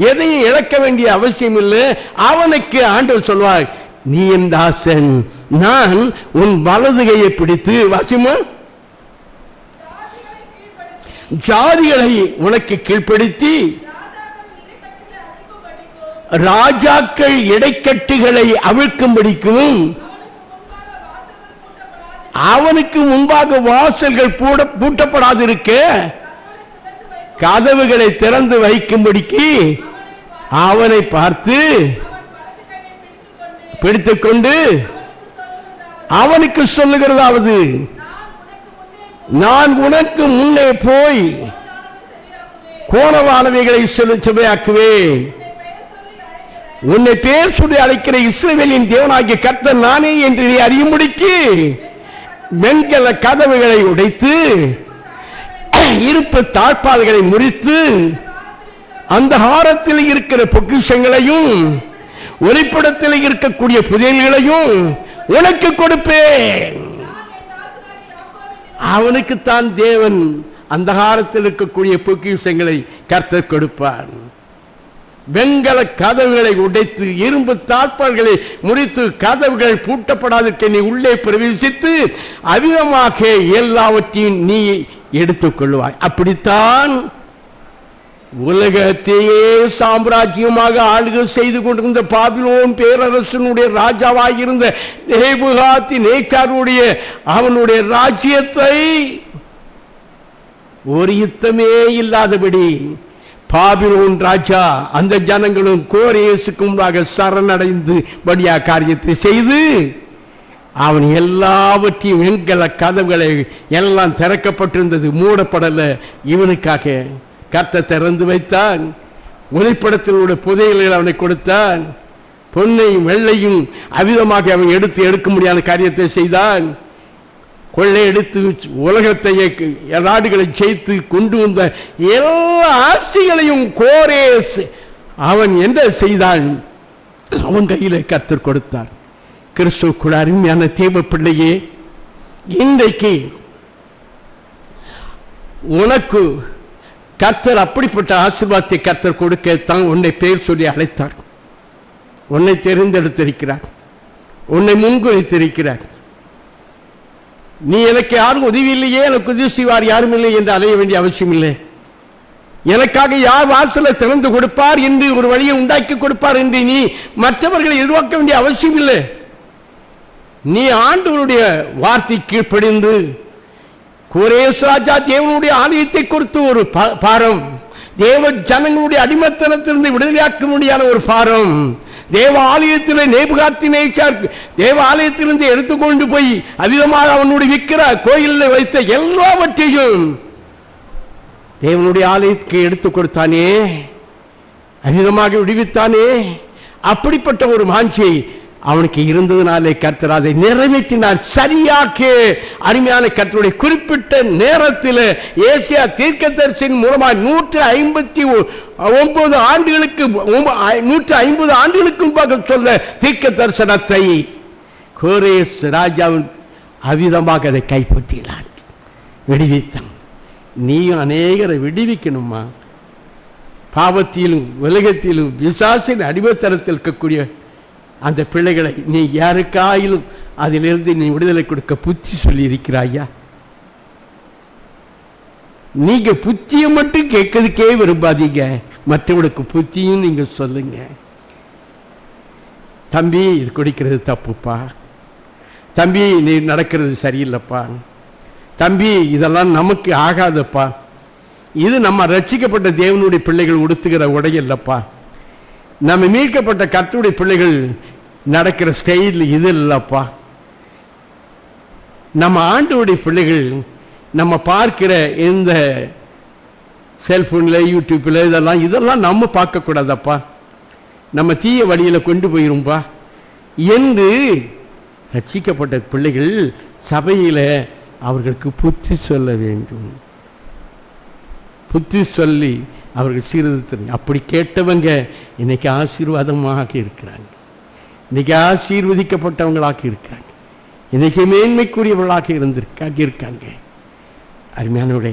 எதையும் இழக்க வேண்டிய அவசியம் இல்லை. அவனுக்கு ஆண்டவர் சொல்வார், நீ என் தாசன், நான் உன் வலதுகையை பிடித்து வாசிமா ஜாதிகளை உனக்கு கீழ்ப்படுத்தி ராஜாக்கள் இடைக்கட்டுகளை அவிழ்க்கும்படிக்கும் அவனுக்கு முன்பாக வாசல்கள் பூட்டப்படாதிருக்க கதவுகளை திறந்து வைக்கும்படிக்கு அவனை பார்த்து பிடித்துக்கொண்டு அவனுக்கு சொல்லுகிறதாவது, நான் உனக்கு முன்னே போய் கோணவானவைகளை செவையாக்குவேன், உன்னை பேர் சொல்லி அழைக்கிற இஸ்ரவேலின் தேவனாகிய கர்த்தர் நானே என்று நீ அறியும்படிக்கு வெண்கல கதவுகளை உடைத்து இருப்பு தாழ்பாதைகளை முறித்து அந்த ஹாரத்தில் இருக்கிற பொக்கிஷங்களையும் ஒளிப்படத்தில் இருக்கக்கூடிய புதையல்களையும் உனக்கு கொடுப்பேன். அவனுக்குத்தான் தேவன் அந்தகாரத்தில் இருக்கக்கூடிய பொக்கிஷங்களை கர்த்தர் கொடுப்பார். வெண்கல கதவுகளை உடைத்து இரும்பு தாழ்பால்களை முறித்து கதவுகள் பூட்டப்படாதற்கு நீ உள்ளே பிரவேசித்து அவிதமாக எல்லாவற்றையும் நீ எடுத்துக் கொள்வாய். அப்படித்தான் உலகத்தையே சாம்ராஜ்யமாக ஆளுகை செய்து கொண்டிருந்த பாபிலோன் பேரரசனுடைய ராஜாவாக இருந்த நேபுகாத்நேச்சாருடைய அவனுடைய ராஜ்யத்தை ஒரு யுத்தமே இல்லாதபடி பாபிலோன் ராஜா அந்த ஜனங்களும் கோரேசுக்கு முன்பாக சரணடைந்து படியா காரியத்தை செய்து அவன் எல்லாவற்றையும் வெண்கல கதவுகளை எல்லாம் திறக்கப்பட்டிருந்தது, மூடப்படல. இவனுக்காக கர்த்தர் திறந்து வைத்தான். ஒளிப்படத்தில் உள்ள புதையல்களை அவனை கொடுத்தான். பொன்னையும் வெள்ளையும் அவிதமாக அவன் எடுக்க முடியாத காரியத்தை செய்தான். கொள்ளையடித்து உலகத்தை நாடுகளை ஜெயித்து கொண்டு வந்த எல்லா ஆட்சிகளையும் கோரேஸ் அவன் என்ன செய்தான்? அவன் கையில கர்த்தர் கொடுத்தார். கிறிஸ்துவுக்குள் அருமையான தேவ பிள்ளையே, இன்றைக்கு உனக்கு கர்த்தர் அப்படிப்பட்ட ஆசீர்வாதத்தை கர்த்தர் கொடுக்க தான் உன்னை பெயர் சொல்லி அழைத்தார். உன்னை தெரிந்தெடுத்திருக்கிறார், உன்னை முன்குறித்திருக்கிறார். நீ எனக்கு யாரும் உதவி இல்லையே, எனக்கு உதவி செய்வார் யாரும் இல்லை என்று அலைய வேண்டிய அவசியம் இல்லை. எனக்காக யார் வாசலை திறந்து கொடுப்பார் என்று ஒரு வழியை உண்டாக்கி கொடுப்பார் என்று நீ மற்றவர்களை எதிர்பார்க்க வேண்டிய அவசியம் இல்லை. நீ ஆண்டவருடைய வார்த்தை கீழ்ப்படிந்து கோரேஸ் ராஜா தேவனுடைய ஆலயத்தை குறித்து ஒரு பாரம், தேவ ஜனங்களுடைய அடிமத்தனத்திலிருந்து விடுதலையாக்க முடியாத ஒரு பாரம், தேவ ஆலயத்தில் நேபுகாத்நேச்சார் தேவ ஆலயத்திலிருந்து எடுத்துக்கொண்டு போய் அவிதமாக அவனுடைய விக்கிர கோயிலில் வைத்த எல்லாவற்றையும் தேவனுடைய ஆலயத்துக்கு எடுத்துக் கொடுத்தானே, அவிதமாக விடுவித்தானே. அப்படிப்பட்ட ஒரு வாஞ்சை அவனுக்கு இருந்ததுனாலே கர்த்தர் அதை நிறைவேற்றினார். சரியாக அருமையான கர்த்தருடைய குறிப்பிட்ட நேரத்தில் ஏசியா தீர்க்கதரிசியின் மூலமாக 159 ஆண்டுகளுக்கு 150 ஆண்டுகளுக்கு முன்பாக சொல்ல தீர்க்க தரிசனத்தை கோரேஸ் ராஜாவின் அவிதமாக அதை கைப்பற்றினான், விடுவித்தான். நீயும் அநேகரை விடுவிக்கணுமா? பாவத்திலும் உலகத்திலும் பிசாசின் அடிமைத்தனத்தில் இருக்கக்கூடிய அந்த பிள்ளைகளை நீ யாருக்காயிலும் அதிலிருந்து நீ விடுதலை கொடுக்க புத்தி சொல்லி இருக்கிறாயா? நீங்க புத்தியை மட்டும் கேட்கறதுக்கே விரும்பாதீங்க, மற்றவங்களுக்கு புத்தியும் நீங்க சொல்லுங்க. தம்பி, இது குடிக்கிறது தப்புப்பா, தம்பி நீ நடக்கிறது சரியில்லைப்பா, தம்பி இதெல்லாம் நமக்கு ஆகாதப்பா, இது நம்ம ரட்சிக்கப்பட்ட தேவனுடைய பிள்ளைகள் உடுத்துகிற உடையல்லப்பா, நம்ம மீட்கப்பட்ட கர்த்தருடைய பிள்ளைகள் நடக்கிற ஸ்டைல் இது இல்லப்பா, நம்ம ஆண்டவருடைய பிள்ளைகள் நம்ம பார்க்கிற இந்த செல்போன்ல யூடியூப்ல இதெல்லாம் நம்ம பார்க்க கூடாதப்பா, நம்ம தீய வழியில கொண்டு போயிரும்பா என்று ரட்சிக்கப்பட்ட பிள்ளைகள் சபையில அவர்களுக்கு புத்தி சொல்ல வேண்டும். புத்தி சொல்லி அவர்கள் சீர்திருத்த. அப்படி கேட்டவங்க இன்னைக்கு ஆசீர்வாதமாக இருக்கிறாங்க, இன்னைக்கு ஆசீர்வதிக்கப்பட்டவங்களாக இருக்கிறாங்க, இன்னைக்கு மேன்மைக்குரியவர்களாக இருக்காங்க. அருமையானவர்களே,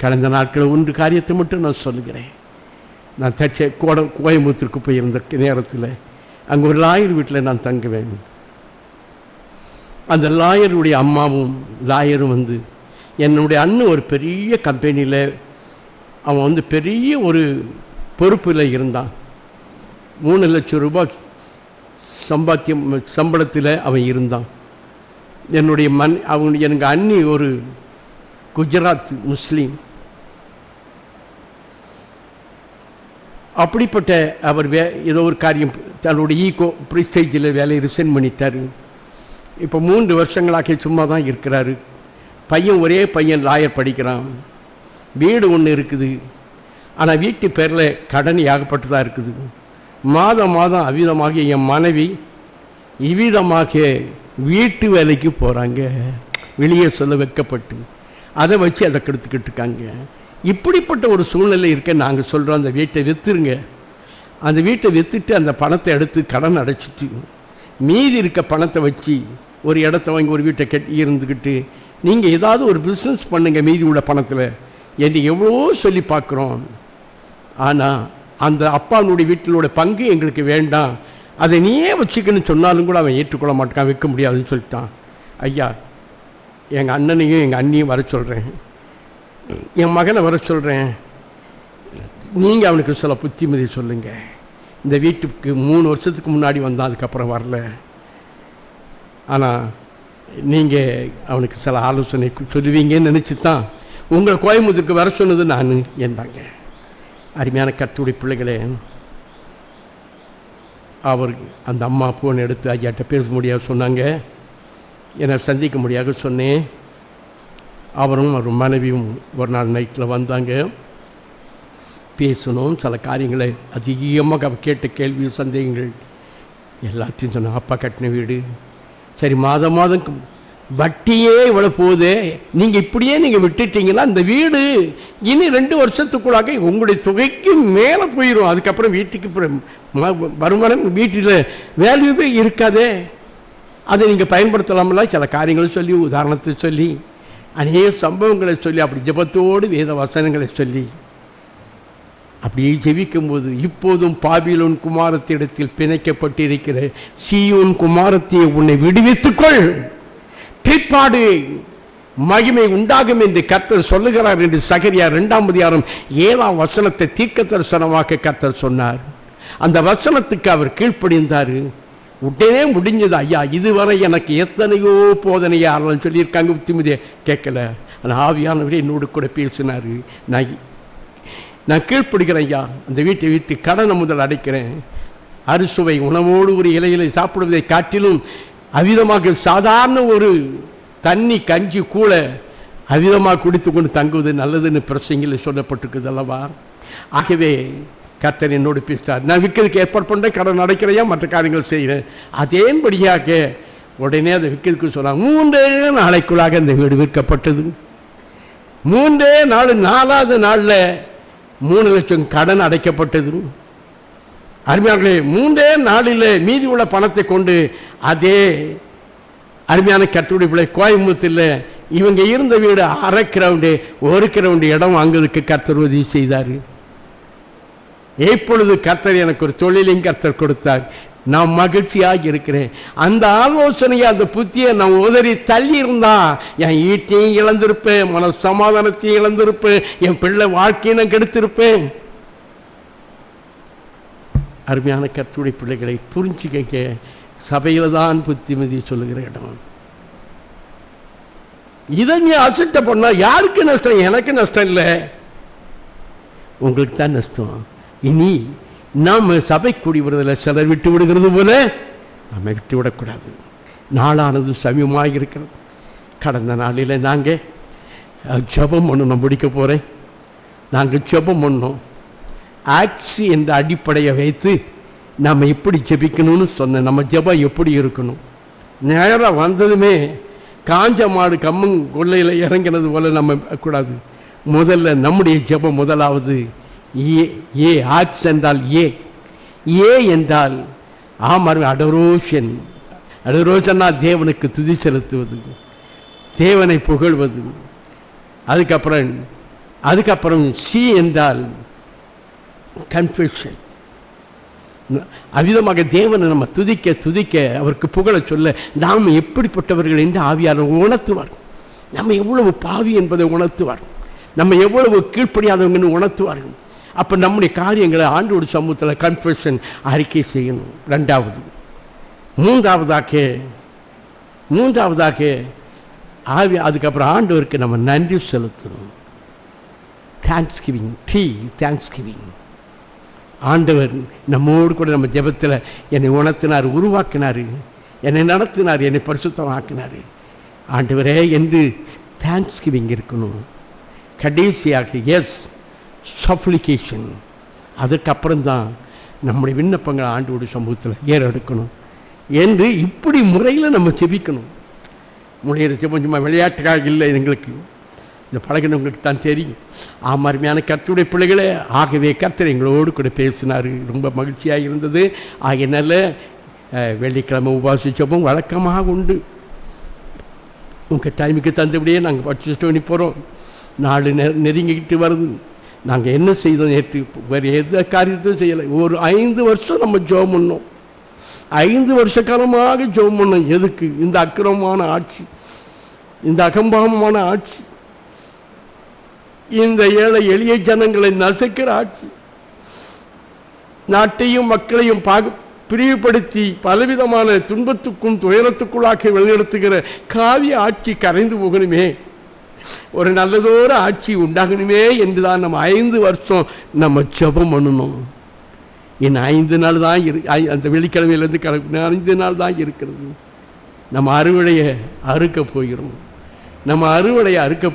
கடந்த நாட்கள் ஒன்று காரியத்தை மட்டும் நான் சொல்லுகிறேன். நான் கோயம்புத்தூருக்கு போயிருந்த நேரத்தில் அங்கே ஒரு லாயர் வீட்டில் நான் தங்குவேன். அந்த லாயருடைய அம்மாவும் லாயரும் வந்து, என்னுடைய அண்ணன் ஒரு பெரிய கம்பெனியில் அவன் பெரிய ஒரு பொறுப்பில் இருந்தான். 3 லட்சம் ரூபாய் சம்பளத்தில் அவன் இருந்தான். என்னுடைய எனக்கு அண்ணி ஒரு குஜராத் முஸ்லீம். அப்படிப்பட்ட அவர் ஏதோ ஒரு காரியம் தன்னுடைய ஈகோ ப்ரிஸ்டேஜில் வேலையை ரிசைன் பண்ணிட்டார். இப்போ 3 வருஷங்களாக சும்மா தான் இருக்கிறாரு. ஒரே பையன் லாயர் படிக்கிறான். வீடு ஒன்று இருக்குது, ஆனால் வீட்டு பேரில் கடன் ஏகப்பட்டதாக இருக்குது. மாதம் அவ்விதமாக என் மனைவி இவ்விதமாக வீட்டு வேலைக்கு போகிறாங்க, வெளியே சொல்ல வைக்கப்பட்டு அதை வச்சு அதை கெடுத்துக்கிட்டு இருக்காங்க. இப்படிப்பட்ட ஒரு சூழ்நிலை இருக்க நாங்கள் சொல்கிறோம், அந்த வீட்டை விற்றுருங்க. அந்த வீட்டை விற்றுட்டு அந்த பணத்தை எடுத்து கடன் அடைச்சிட்டு மீதி இருக்க பணத்தை வச்சு ஒரு இடத்த வாங்கி ஒரு வீட்டை கட்டி இருந்துக்கிட்டு நீங்கள் ஏதாவது ஒரு பிஸ்னஸ் பண்ணுங்கள் மீதி உள்ள பணத்தில் என்று எவ்வளோ சொல்லி பார்க்குறோம். ஆனால் அந்த அப்பானுடைய வீட்டிலோட பங்கு எங்களுக்கு வேண்டாம், அதை நீயே வச்சுக்கணும்னு சொன்னாலும் கூட அவன் ஏற்றுக்கொள்ள மாட்டான், வைக்க முடியாதுன்னு சொல்லிட்டான். ஐயா, எங்கள் அண்ணனையும் எங்கள் அண்ணியும் வர சொல்கிறேன், என் மகனை வர சொல்கிறேன், நீங்கள் அவனுக்கு சில புத்திமதி சொல்லுங்கள். இந்த வீட்டுக்கு 3 வருஷத்துக்கு முன்னாடி வந்தான், அதுக்கப்புறம் வரல. ஆனால் நீங்கள் அவனுக்கு சில ஆலோசனை சொல்லுவீங்கன்னு நினச்சி தான் உங்களை கோயம்புத்தூருக்கு வர சொன்னது நான் என்றாங்க. அருமையான கர்த்தருடைய பிள்ளைகளே, அவர் அந்த அம்மா ஃபோன் எடுத்து ஐயாட்ட பேச முடியாது சொன்னாங்க, என்னை சந்திக்க முடியாது சொன்னேன். அவரும் அவர் மனைவியும் ஒரு நாள் நைட்டில் வந்தாங்க, பேசணும். சில காரியங்களை அதிகமாக கேட்ட கேள்வி சந்தேகங்கள் எல்லாத்தையும் சொன்னாங்க. அப்பா கட்டின வீடு, சரி மாதம் மாதம் வட்டியே இவ்வளோ போகுது, நீங்கள் இப்படியே நீங்கள் விட்டுட்டீங்கன்னா இந்த வீடு இனி 2 வருஷத்துக்குள்ளாக உங்களுடைய தொகைக்கு மேலே போயிடும், அதுக்கப்புறம் வீட்டுக்கு வருமானம் வீட்டில் வேல்யூவே இருக்காதே, அதை நீங்கள் பயன்படுத்தலாம்ல. சில காரியங்களை சொல்லி, உதாரணத்தை சொல்லி, அநேக சம்பவங்களை சொல்லி, அப்படி ஜெபத்தோடு வேத வசனங்களை சொல்லி அப்படியே ஜெபிக்கும்போது, இப்போதும் பாபிலோன் குமாரத்திடத்தில் பிணைக்கப்பட்டிருக்கிற சீயோன் குமாரத்தியை உன்னை விடுவித்துக்கொள், பிற்பாடு மகிமை உண்டாகும் என்று கர்த்தர் சொல்லுகிறார் என்று சகரியா 2ஆம் அதிகாரம் 7ஆம் வசனத்தை தீர்க்க தரிசனமாக கர்த்தர் சொன்னார். அந்த வசனத்துக்கு அவர் கீழ்ப்படிந்தார். உடனே முடிஞ்சது. ஐயா, இதுவரை எனக்கு எத்தனையோ போதனையாளர் சொல்லியிருக்காங்க, புத்திமதியை கேட்கல. ஆனால் ஆவியானவரே என்னோடு கூட பேசினார். நான் கீழ்ப்படுகிறேன் ஐயா, அந்த வீட்டு கடனை முதல் அடைக்கிறேன். அறுசுவை உணவோடு ஒரு இலையில சாப்பிடுவதை காட்டிலும் அவிதமாக சாதாரண ஒரு தண்ணி கஞ்சி கூட அவிதமாக குடித்து கொண்டு தங்குவது நல்லதுன்னு பிரசங்கில் சொல்லப்பட்டிருக்குது அல்லவா. ஆகவே கர்த்தர் என்னோடு பேசினார். நான் விற்கிறதுக்கு ஏற்பாடு பண்ணுறேன், கடன் அடைக்கிறையா, மற்ற காரியங்கள் செய்கிறேன். அதேபடியாக உடனே அதை விற்கிறதுக்கு சொன்னாங்க. 3 நாளைக்குள்ளாக அந்த வீடு விற்கப்பட்டது. 3 நாள், 4ஆவது நாளில் 3 லட்சம் கடன் அடைக்கப்பட்டது. அருமையானே, 3 நாளில் மீதி உள்ள பணத்தை கொண்டு அதே அருமையான கர்த்தருடைய பிள்ளை கோயம்புத்தூரில் இவங்க இருந்த வீடு 1/2 கிரவுண்டு 1 கிரவுண்டு இடம் வாங்குவதற்கு கர்த்தர் உதவி செய்தார். இப்பொழுது கர்த்தர் எனக்கு ஒரு தொழிலையும் கர்த்தர் கொடுத்தார். நான் மகிழ்ச்சியாக இருக்கிறேன். அந்த ஆலோசனையை, அந்த புத்தியை நான் உதறி தள்ளி இருந்தா என் ஈட்டையும் இழந்திருப்பேன், மன சமாதானத்தையும் இழந்திருப்பேன், என் பிள்ளை வாழ்க்கையை நான் கெடுத்திருப்பேன். அருமையான கர்த்தருடைய பிள்ளைகளை புரிஞ்சுக்க, சபையில் தான் புத்திமதி சொல்லுகிற இடம். இதை நீ அசட்டை பண்ணா யாருக்கு நஷ்டம்? எனக்கு நஷ்டம் இல்லை, உங்களுக்கு தான் நஷ்டம். இனி நாம் சபை கூடி விடுறதில் சிலர் விட்டு விடுகிறது போல நம்ம விட்டு விடக்கூடாது. நாளானது சமயமாக இருக்கிறது. கடந்த நாளில் நாங்கள் ஜெபம் பண்ணணும், முடிக்க போகிறேன். நாங்கள் ஜெபம் பண்ணோம். ஆக்சி என்ற அடிப்படையை வைத்து நம்ம எப்படி ஜெபிக்கணும்னு சொன்னேன். நம்ம ஜெபம் எப்படி இருக்கணும்? நேராக வந்ததுமே காஞ்ச மாடு கம்மங் கொள்ளையில் இறங்கினது போல நம்ம கூடாது. முதல்ல நம்முடைய ஜெபம் முதலாவது ஏ ஆக்ஸ் என்றால் ஏ என்றால் அடரோஷன். அடரோஷன்னா தேவனுக்கு துதி செலுத்துவது, தேவனை புகழ்வது. அதுக்கப்புறம் சி என்றால் கன்ஃபெஷன். அவ்விதமாக தேவனை நம்ம துதிக்க அவருக்கு புகழ சொல்ல நாம் எப்படிப்பட்டவர்கள் என்று ஆவியாளர் உணர்த்துவார். நம்ம எவ்வளவு பாவி என்பதை உணர்த்துவார், நம்ம எவ்வளவு கீழ்ப்படியாதவங்கன்னு உணர்த்துவார்கள். அப்போ நம்முடைய காரியங்களை ஆண்டோட சமூகத்தில் கன்ஃபெஷன் அறிக்கை செய்யணும். 2வது. மூன்றாவதாக ஆவி, அதுக்கப்புறம் ஆண்டவருக்கு நம்ம நன்றி செலுத்தணும். தேங்க்ஸ்கிவிங். ஆண்டவர் நம்மோடு கூட நம்ம ஜெபத்தில் என்னை உணர்த்தினார், உருவாக்கினார், என்னை நடத்தினார், என்னை பரிசுத்தமாக்கினார். ஆண்டவரே என்று தேங்க்ஸ்கிவிங் இருக்கணும். கடைசியாக சப்ளிகேஷன். அதற்கப்புறம்தான் நம்முடைய விண்ணப்பங்களை ஆண்டோட சமூகத்தில் ஏறெடுக்கணும் என்று இப்படி முறையில் நம்ம ஜெபிக்கணும். முறையில் ஜெபம் சும்மா விளையாட்டுக்காக இல்லை, எங்களுக்கு இந்த பழகினவங்களுக்கு தான் தெரியும். அருமையான கர்த்தருடைய பிள்ளைகளே, ஆகவே கர்த்தர் எங்களோடு கூட பேசினார். ரொம்ப மகிழ்ச்சியாக இருந்தது. ஆகையினால வெள்ளிக்கிழமை உபவாச ஜெபம் வழக்கமாக உண்டு. உங்கள் டைமுக்கு தந்தபடியே நாங்கள் பர்ச்சேஸ் பண்ணி போகிறோம். நாலு நெருங்கிக்கிட்டு வருது. நாங்கள் என்ன செய்தோம் நேற்று? வேறு எந்த காரியத்தையும் செய்யலை. ஒரு 5 வருஷம் நம்ம ஜெபம் பண்ணோம். 5 வருஷ காலமாக ஜெபம் பண்ணோம். எதுக்கு? இந்த அக்கிரமமான ஆட்சி, இந்த அகம்பாவமான ஆட்சி, இந்த ஏழை எளிய ஜனங்களை நசுக்கிற ஆட்சி, நாட்டையும் மக்களையும் பிரிவுபடுத்தி பலவிதமான துன்பத்துக்கும் துயரத்துக்குள்ளாக வழிநடத்துகிற காவிய ஆட்சி கரைந்து போகணுமே, ஒரு நல்லதோர ஆட்சி உண்டாகணுமே என்றுதான் நம்ம 5 வருஷம் நம்ம ஜெபம் பண்ணணும். இன்னும் 5 நாள் தான் அந்த வெள்ளிக்கிழமையிலேருந்து 5 நாள் தான் இருக்கிறது. நம்ம அறுவடையை அறுக்க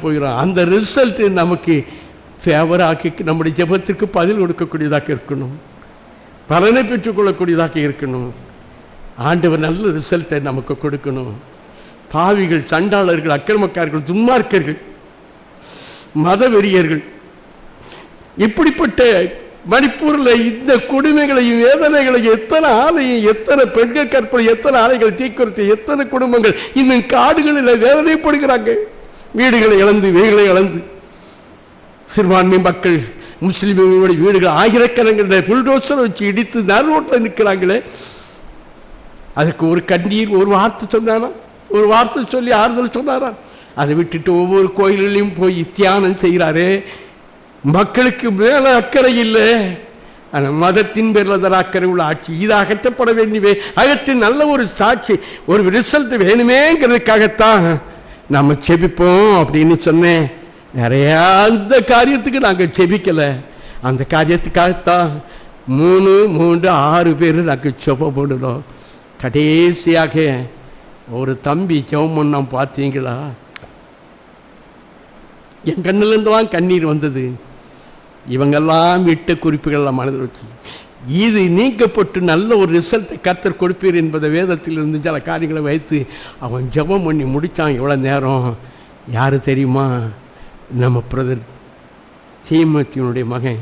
போகிறோம். அந்த ரிசல்ட் நமக்கு ஃபேவராக, நம்முடைய ஜெபத்திற்கு பதில் கொடுக்கக்கூடியதாக இருக்கணும், பலனை பெற்றுக்கொள்ளக்கூடியதாக இருக்கணும். ஆண்டவர் நல்ல ரிசல்ட்டை நமக்கு கொடுக்கணும். பாவிகள், சண்டாளர்கள், அக்கிரமக்காரர்கள், துன்மார்க்கர்கள், மதவெறியர்கள், இப்படிப்பட்ட மணிப்பூரில் இந்த கொடுமைகளையும் வேதனைகளையும், எத்தனை ஆலையும், எத்தனை பெண்கள் கற்பனை, எத்தனை ஆலைகள் தீக்குறத்து, எத்தனை குடும்பங்கள் இன்னும் காடுகளில் வேதனைப்படுகிறாங்க. வீடுகளை இழந்து, வீடுகளை இழந்து, சிறுபான்மை மக்கள், முஸ்லிம்களுடைய வீடுகள் ஆயிரக்கணக்கில் புல்டோசரை வச்சு இடித்து நடுரோட்டில் நிற்கிறாங்களே. அதுக்கு ஒரு கண்ணீர், ஒரு வார்த்தை சொன்னானா? ஒரு வார்த்தை சொல்லி ஆறுதல் சொன்னாரா? அதை விட்டுட்டு ஒவ்வொரு கோயிலையும் போய் தியானம் செய்கிறாரே. மக்களுக்கு மேலே அக்கறை இல்லை, ஆனால் மதத்தின் பேரில் தான் அக்கறை உள்ள ஆட்சி. இது அகற்றப்பட வேண்டியவே. அகற்றி நல்ல ஒரு சாட்சி, ஒரு ரிசல்ட் வேணுமேங்கிறதுக்காகத்தான் நம்ம செபிப்போம் அப்படின்னு சொன்னேன். நிறையா அந்த காரியத்துக்கு நாங்கள் செபிக்கலை. அந்த காரியத்துக்காகத்தான் 3, 6 பேர் நாங்கள் செபம் போடணும். கடைசியாக ஒரு தம்பி ஜெபம் பண்ணோம். பார்த்தீங்களா? என் கண்ணிலேருந்துலாம் கண்ணீர் வந்தது. இவங்கெல்லாம் விட்ட குறிப்புகள்லாம் மனதில் வச்சு, இது நீக்கப்பட்டு நல்ல ஒரு ரிசல்ட்டை கர்த்தர் கொடுப்பீர் என்பதை வேதத்தில் இருந்து சில காரியங்களை வைத்து அவன் ஜெபம் பண்ணி முடித்தான். எவ்வளோ நேரம்? யார் தெரியுமா? நம்ம பிரதர் தீமோத்தியுடைய மகன்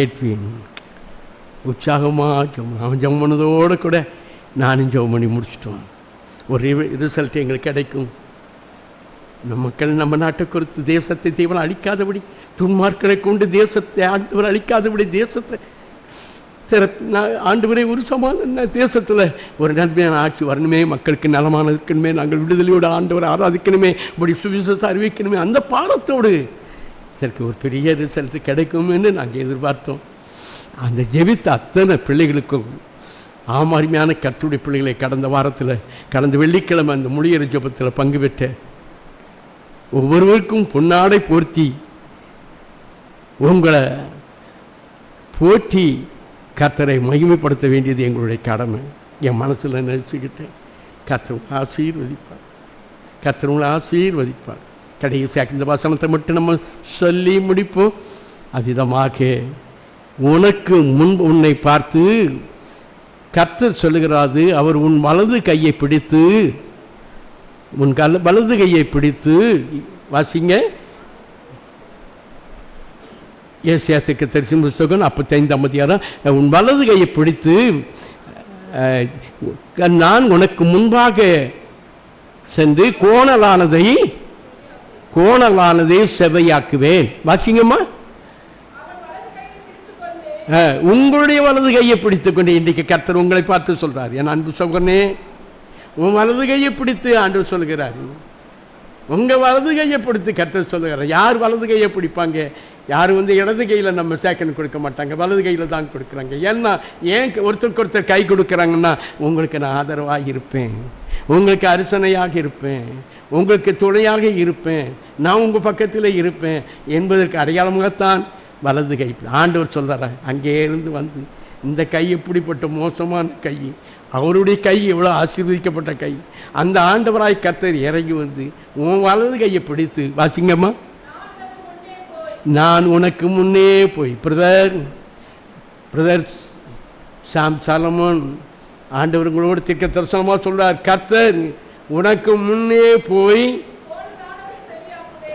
ஏட்வின். உற்சாகமாக அவன் ஜெபம் பண்ணதோடு கூட நானும் ஜெபம் பண்ணி முடிச்சிட்டோம். ஒரு ரிசல்ட் எங்களுக்கு கிடைக்கும். மக்கள் நம்ம நாட்டை குறித்து, தேசத்தை தேவன் அழிக்காதபடி, துன்மார்க்களை கொண்டு தேசத்தை ஆண்டவர் அழிக்காதபடி, தேசத்தை ஆண்டவரை ஒரு சமாதான தேசத்தில் ஒரு நன்மையான ஆட்சி வரணுமே, மக்களுக்கு நலமான இருக்கணுமே, நாங்கள் விடுதலையோடு ஆண்டவரை ஆராதிக்கணுமே, இப்படி சுவிசேஷத்தை அறிவிக்கணுமே, அந்த பாடத்தோடு இதற்கு ஒரு பெரிய ரிசல்ட் கிடைக்கும்னு நாங்கள் எதிர்பார்த்தோம். அந்த ஜெபித்த அத்தனை பிள்ளைகளுக்கும் ஆமாரிமையான கர்த்தருடைய பிள்ளைகளை கடந்த வெள்ளிக்கிழமை அந்த மொழியர் ஜெபத்தில் பங்கு பெற்ற ஒவ்வொருவருக்கும் பொன்னாடை போர்த்தி உங்களை போற்றி கர்த்தரை மகிமைப்படுத்த வேண்டியது எங்களுடைய கடமை. என் மனசில் நினச்சிக்கிட்டேன். கர்த்தர் உங்களை ஆசீர்வதிப்பார். கடைசியாக இந்த வசனத்தை மட்டும் நம்ம சொல்லி முடிப்போம். அவ்விதமாக உனக்கு முன் உன்னை பார்த்து கர்த்தர் சொல்லுகிறாது, அவர் உன் வலது கையை பிடித்து, உன் வலது கையை பிடித்து, வாசிங்க ஏசியாத்துக்கு தரிசன புஸ்தகம் 45ஆம் அதிகாரம், உன் வலது கையை பிடித்து நான் உனக்கு முன்பாக சென்று கோணலானதை செவையாக்குவேன். வாசிங்கம்மா. உங்களுடைய வலது கையை பிடித்துக்கொண்டு இன்றைக்கு கர்த்தர் உங்களை பார்த்து சொல்றார், என் அன்பு சகோதரனே, உன் வலது கையை பிடித்து ஆண்டவர் சொல்கிறார். உங்கள் வலது கையை பிடித்து கர்த்தர் சொல்லுகிறார். யார் வலது கையை பிடிப்பாங்க? யாரும் இடது கையில் நம்ம சேக்கன் கொடுக்க மாட்டாங்க, வலது கையில் தான் கொடுக்குறாங்க. ஏன்னா ஏன் ஒருத்தருக்கு ஒருத்தர் கை கொடுக்குறாங்கன்னா, உங்களுக்கு நான் ஆதரவாக இருப்பேன், உங்களுக்கு அரசனையாக இருப்பேன், உங்களுக்கு துணையாக இருப்பேன், நான் உங்கள் பக்கத்தில் இருப்பேன் என்பதற்கு அடையாளமாகத்தான் வலது கை. ஆண்டவர் சொல்கிறார், அங்கே இருந்து வந்து இந்த கை எப்படிப்பட்ட மோசமான கை, அவருடைய கை எவ்வளோ ஆசீர்வதிக்கப்பட்ட கை. அந்த ஆண்டவராய் கர்த்தர் இறங்கி வந்து உன் வலது கையை பிடித்து, வாசிங்கம்மா, நான் உனக்கு முன்னே போய், பிரதர் சாம் சாலமோன் ஆண்டவர் உங்களோட தீர்க்க தரிசனமாக சொல்றார், கர்த்தர் உனக்கு முன்னே போய்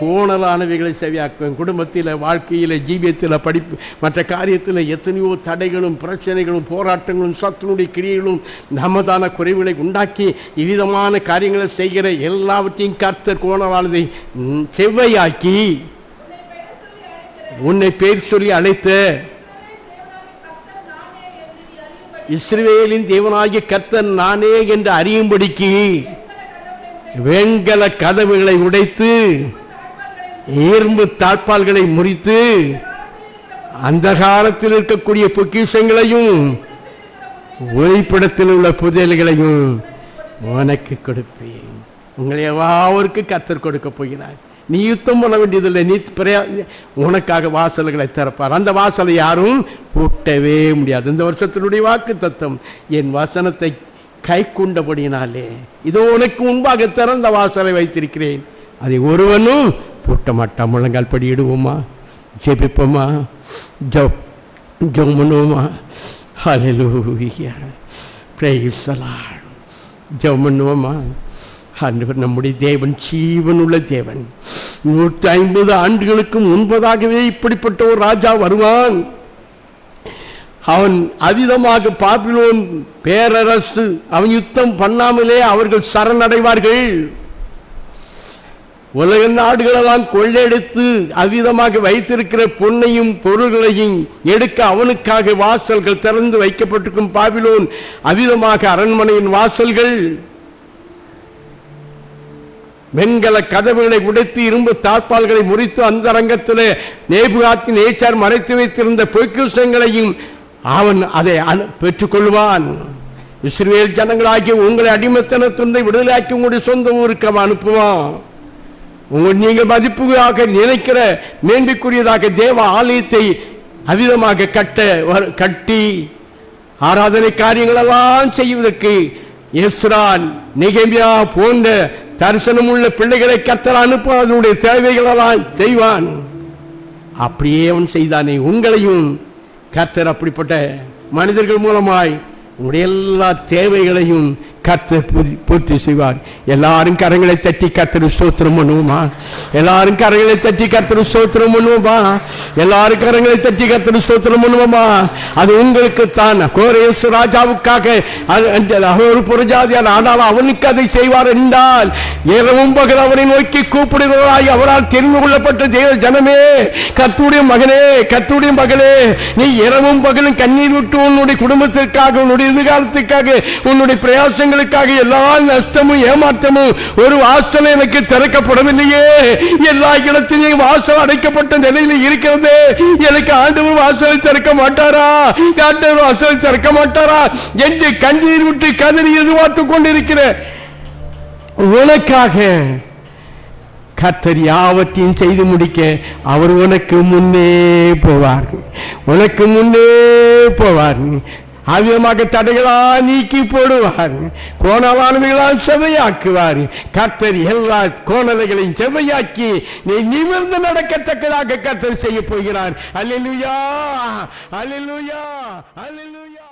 கோணலானவைகளை செவியாக்குவேன். குடும்பத்தில், வாழ்க்கையில், ஜீவியத்தில், படிப்பு, மற்ற காரியத்தில் எத்தனையோ தடைகளும் பிரச்சனைகளும் போராட்டங்களும் சத்துனுடைய கிரியைகளும் நமதான குறைவுகளை உண்டாக்கி இவ்விதமான காரியங்களை செய்கிற எல்லாவற்றையும் கர்த்தர் கோணலானதை செவ்வையாக்கி உன்னை பேர் சொல்லி அழைத்த இஸ்ரவேலின் தேவனாகிய கர்த்தர் நானே என்று அறியும்படிக்கு வெண்கல கதவுகளை உடைத்து இரும்பு தாழ்பால்களை முறித்து அந்த காலத்தில் இருக்கக்கூடிய பொக்கிஷங்களையும் ஒளிப்படத்தில் உள்ள புதையல்களையும் உனக்கு கொடுப்பேன். உங்களை எவாவருக்கு கர்த்தர் கொடுக்க போகிறார். நீ யுத்தம் பண்ண வேண்டியதில்லை. நீ உனக்காக வாசல்களை திறப்பார். அந்த வாசலை யாரும் பூட்டவே முடியாது. இந்த வருஷத்தினுடைய வாக்கு தத்தம், என் வசனத்தை கை கொண்டபடியினாலே இதோ உனக்கு முன்பாக திறந்த வாசலை வைத்திருக்கிறேன், அதை ஒருவனும் பூட்ட மாட்டான். முழங்கால் படியிடுவோமா, ஜெபிப்போமா, ஜெபம் பண்ணுவோமா? ஹல்லேலூயா, பிரைஸ் தி லார்ட். ஜெபம் பண்ணுவோமா? ஆண்டவர் நம்முடைய தேவன் ஜீவனுள்ள தேவன். 150 ஆண்டுகளுக்கு முன்பதாகவே இப்படிப்பட்ட ஒரு ராஜா வருவான். அவன் அவிதமாக பாபிலோன் பேரரசு, அவன் யுத்தம் பண்ணாமலே அவர்கள் சரணடைவார்கள். உலக நாடுகளெல்லாம் கொள்ளையடித்து அவ்விதமாக வைத்திருக்கிற பொன்னையும் பொருள்களையும் எடுக்க அவனுக்காக வாசல்கள் திறந்து வைக்கப்பட்டிருக்கும். பாபிலோன் அவ்விதமாக அரண்மனையின் வாசல்கள் வெண்கல கதவுகளை உடைத்து இரும்பு தாழ்பால்களை முறித்து அந்த அரங்கத்தில் நேபுகாத்நேச்சார் மறைத்து வைத்திருந்த பொக்கிஷங்களையும் அவன் அதை பெற்றுக்கொள்வான். இஸ்ரவேல் ஜனங்களாகிய உங்களை அடிமைத்தனத்திலிருந்து விடுதலையாக்கி உங்களுடைய சொந்த ஊருக்கு அவன் அனுப்புவான். நீங்கள் மதிப்புகளாக நினைக்கிற மேன்மைக்குரியதாக தேவ ஆலயத்தை அவிதமாக கட்டி ஆராதனை காரியங்களெல்லாம் செய்வதற்கு எஸ்ரான், நெகேமியா போன்ற தரிசனம் உள்ள பிள்ளைகளை கர்த்தர் அனுப்ப அதனுடைய தேவைகளெல்லாம் செய்வான். அப்படியே அவன் செய்தானே. உங்களையும் கர்த்தர் அப்படிப்பட்ட மனிதர்கள் மூலமாய் உங்களுடைய எல்லா தேவைகளையும் கர்த்தர் பூர்த்தி செய்வார். எல்லாரும் கரங்களை தட்டி கர்த்தர் ஸ்தோத்திரம் பண்ணுவோமா? எல்லாரும் கரங்களை தட்டி கர்த்தர் ஸ்தோத்திரம் பண்ணுவோமா? எல்லாரும் கரங்களை தட்டி கர்த்தர் ஸ்தோத்திரம் பண்ணுவோமா? அது உங்களுக்கு தான். கோரேஸ் ராஜாவுக்காக ஒரு புறஜாதியார், ஆனால் அவனுக்கு அதை செய்வார் என்றால் இரவும் பகல் அவனை நோக்கி கூப்பிடுகிறாய். அவரால் தெரிந்து கொள்ளப்பட்ட தேவ ஜனமே, கர்த்தருடைய மகனே, கர்த்தருடைய மகளே, நீ இரவும் பகலும் கண்ணீர் விட்டு உன்னுடைய குடும்பத்திற்காக, உன்னுடைய எதிர்காலத்துக்காக, உன்னுடைய பிரயாசங்களுக்காக, எல்லா நஷ்டமும் ஏமாற்றமும் ஒரு வாசல் எனக்கு திறக்கப்படவில்லையே, எல்லா இடத்திலையும் வாசல் அடைக்கப்பட்ட நிலையில் இருக்கிறது, எனக்கு ஆண்டவர் வாசலை திறக்க மாட்டாரா, ஆண்டவர் வாசலை திறக்க மாட்டாரா என்று கண்ணீர் விட்டு கதறி எதிர்பார்த்துக் கொண்டிருக்கிற உனக்காக கர்த்தர் யாவற்றையும் செய்து முடிக்க அவர் உனக்கு முன்னே போவார். உனக்கு முன்னே போவார். ஆவியமாக தடைகளா நீக்கி போடுவார். கோணலானவைகளால் செவையாக்குவார். கர்த்தர் எல்லா கோணலைகளையும் செவையாக்கி நீ நிமிர்ந்து நடக்கத்தக்கதாக கர்த்தர் செய்ய போகிறார். அல்லேலூயா, அல்லேலூயா, அல்லேலூயா.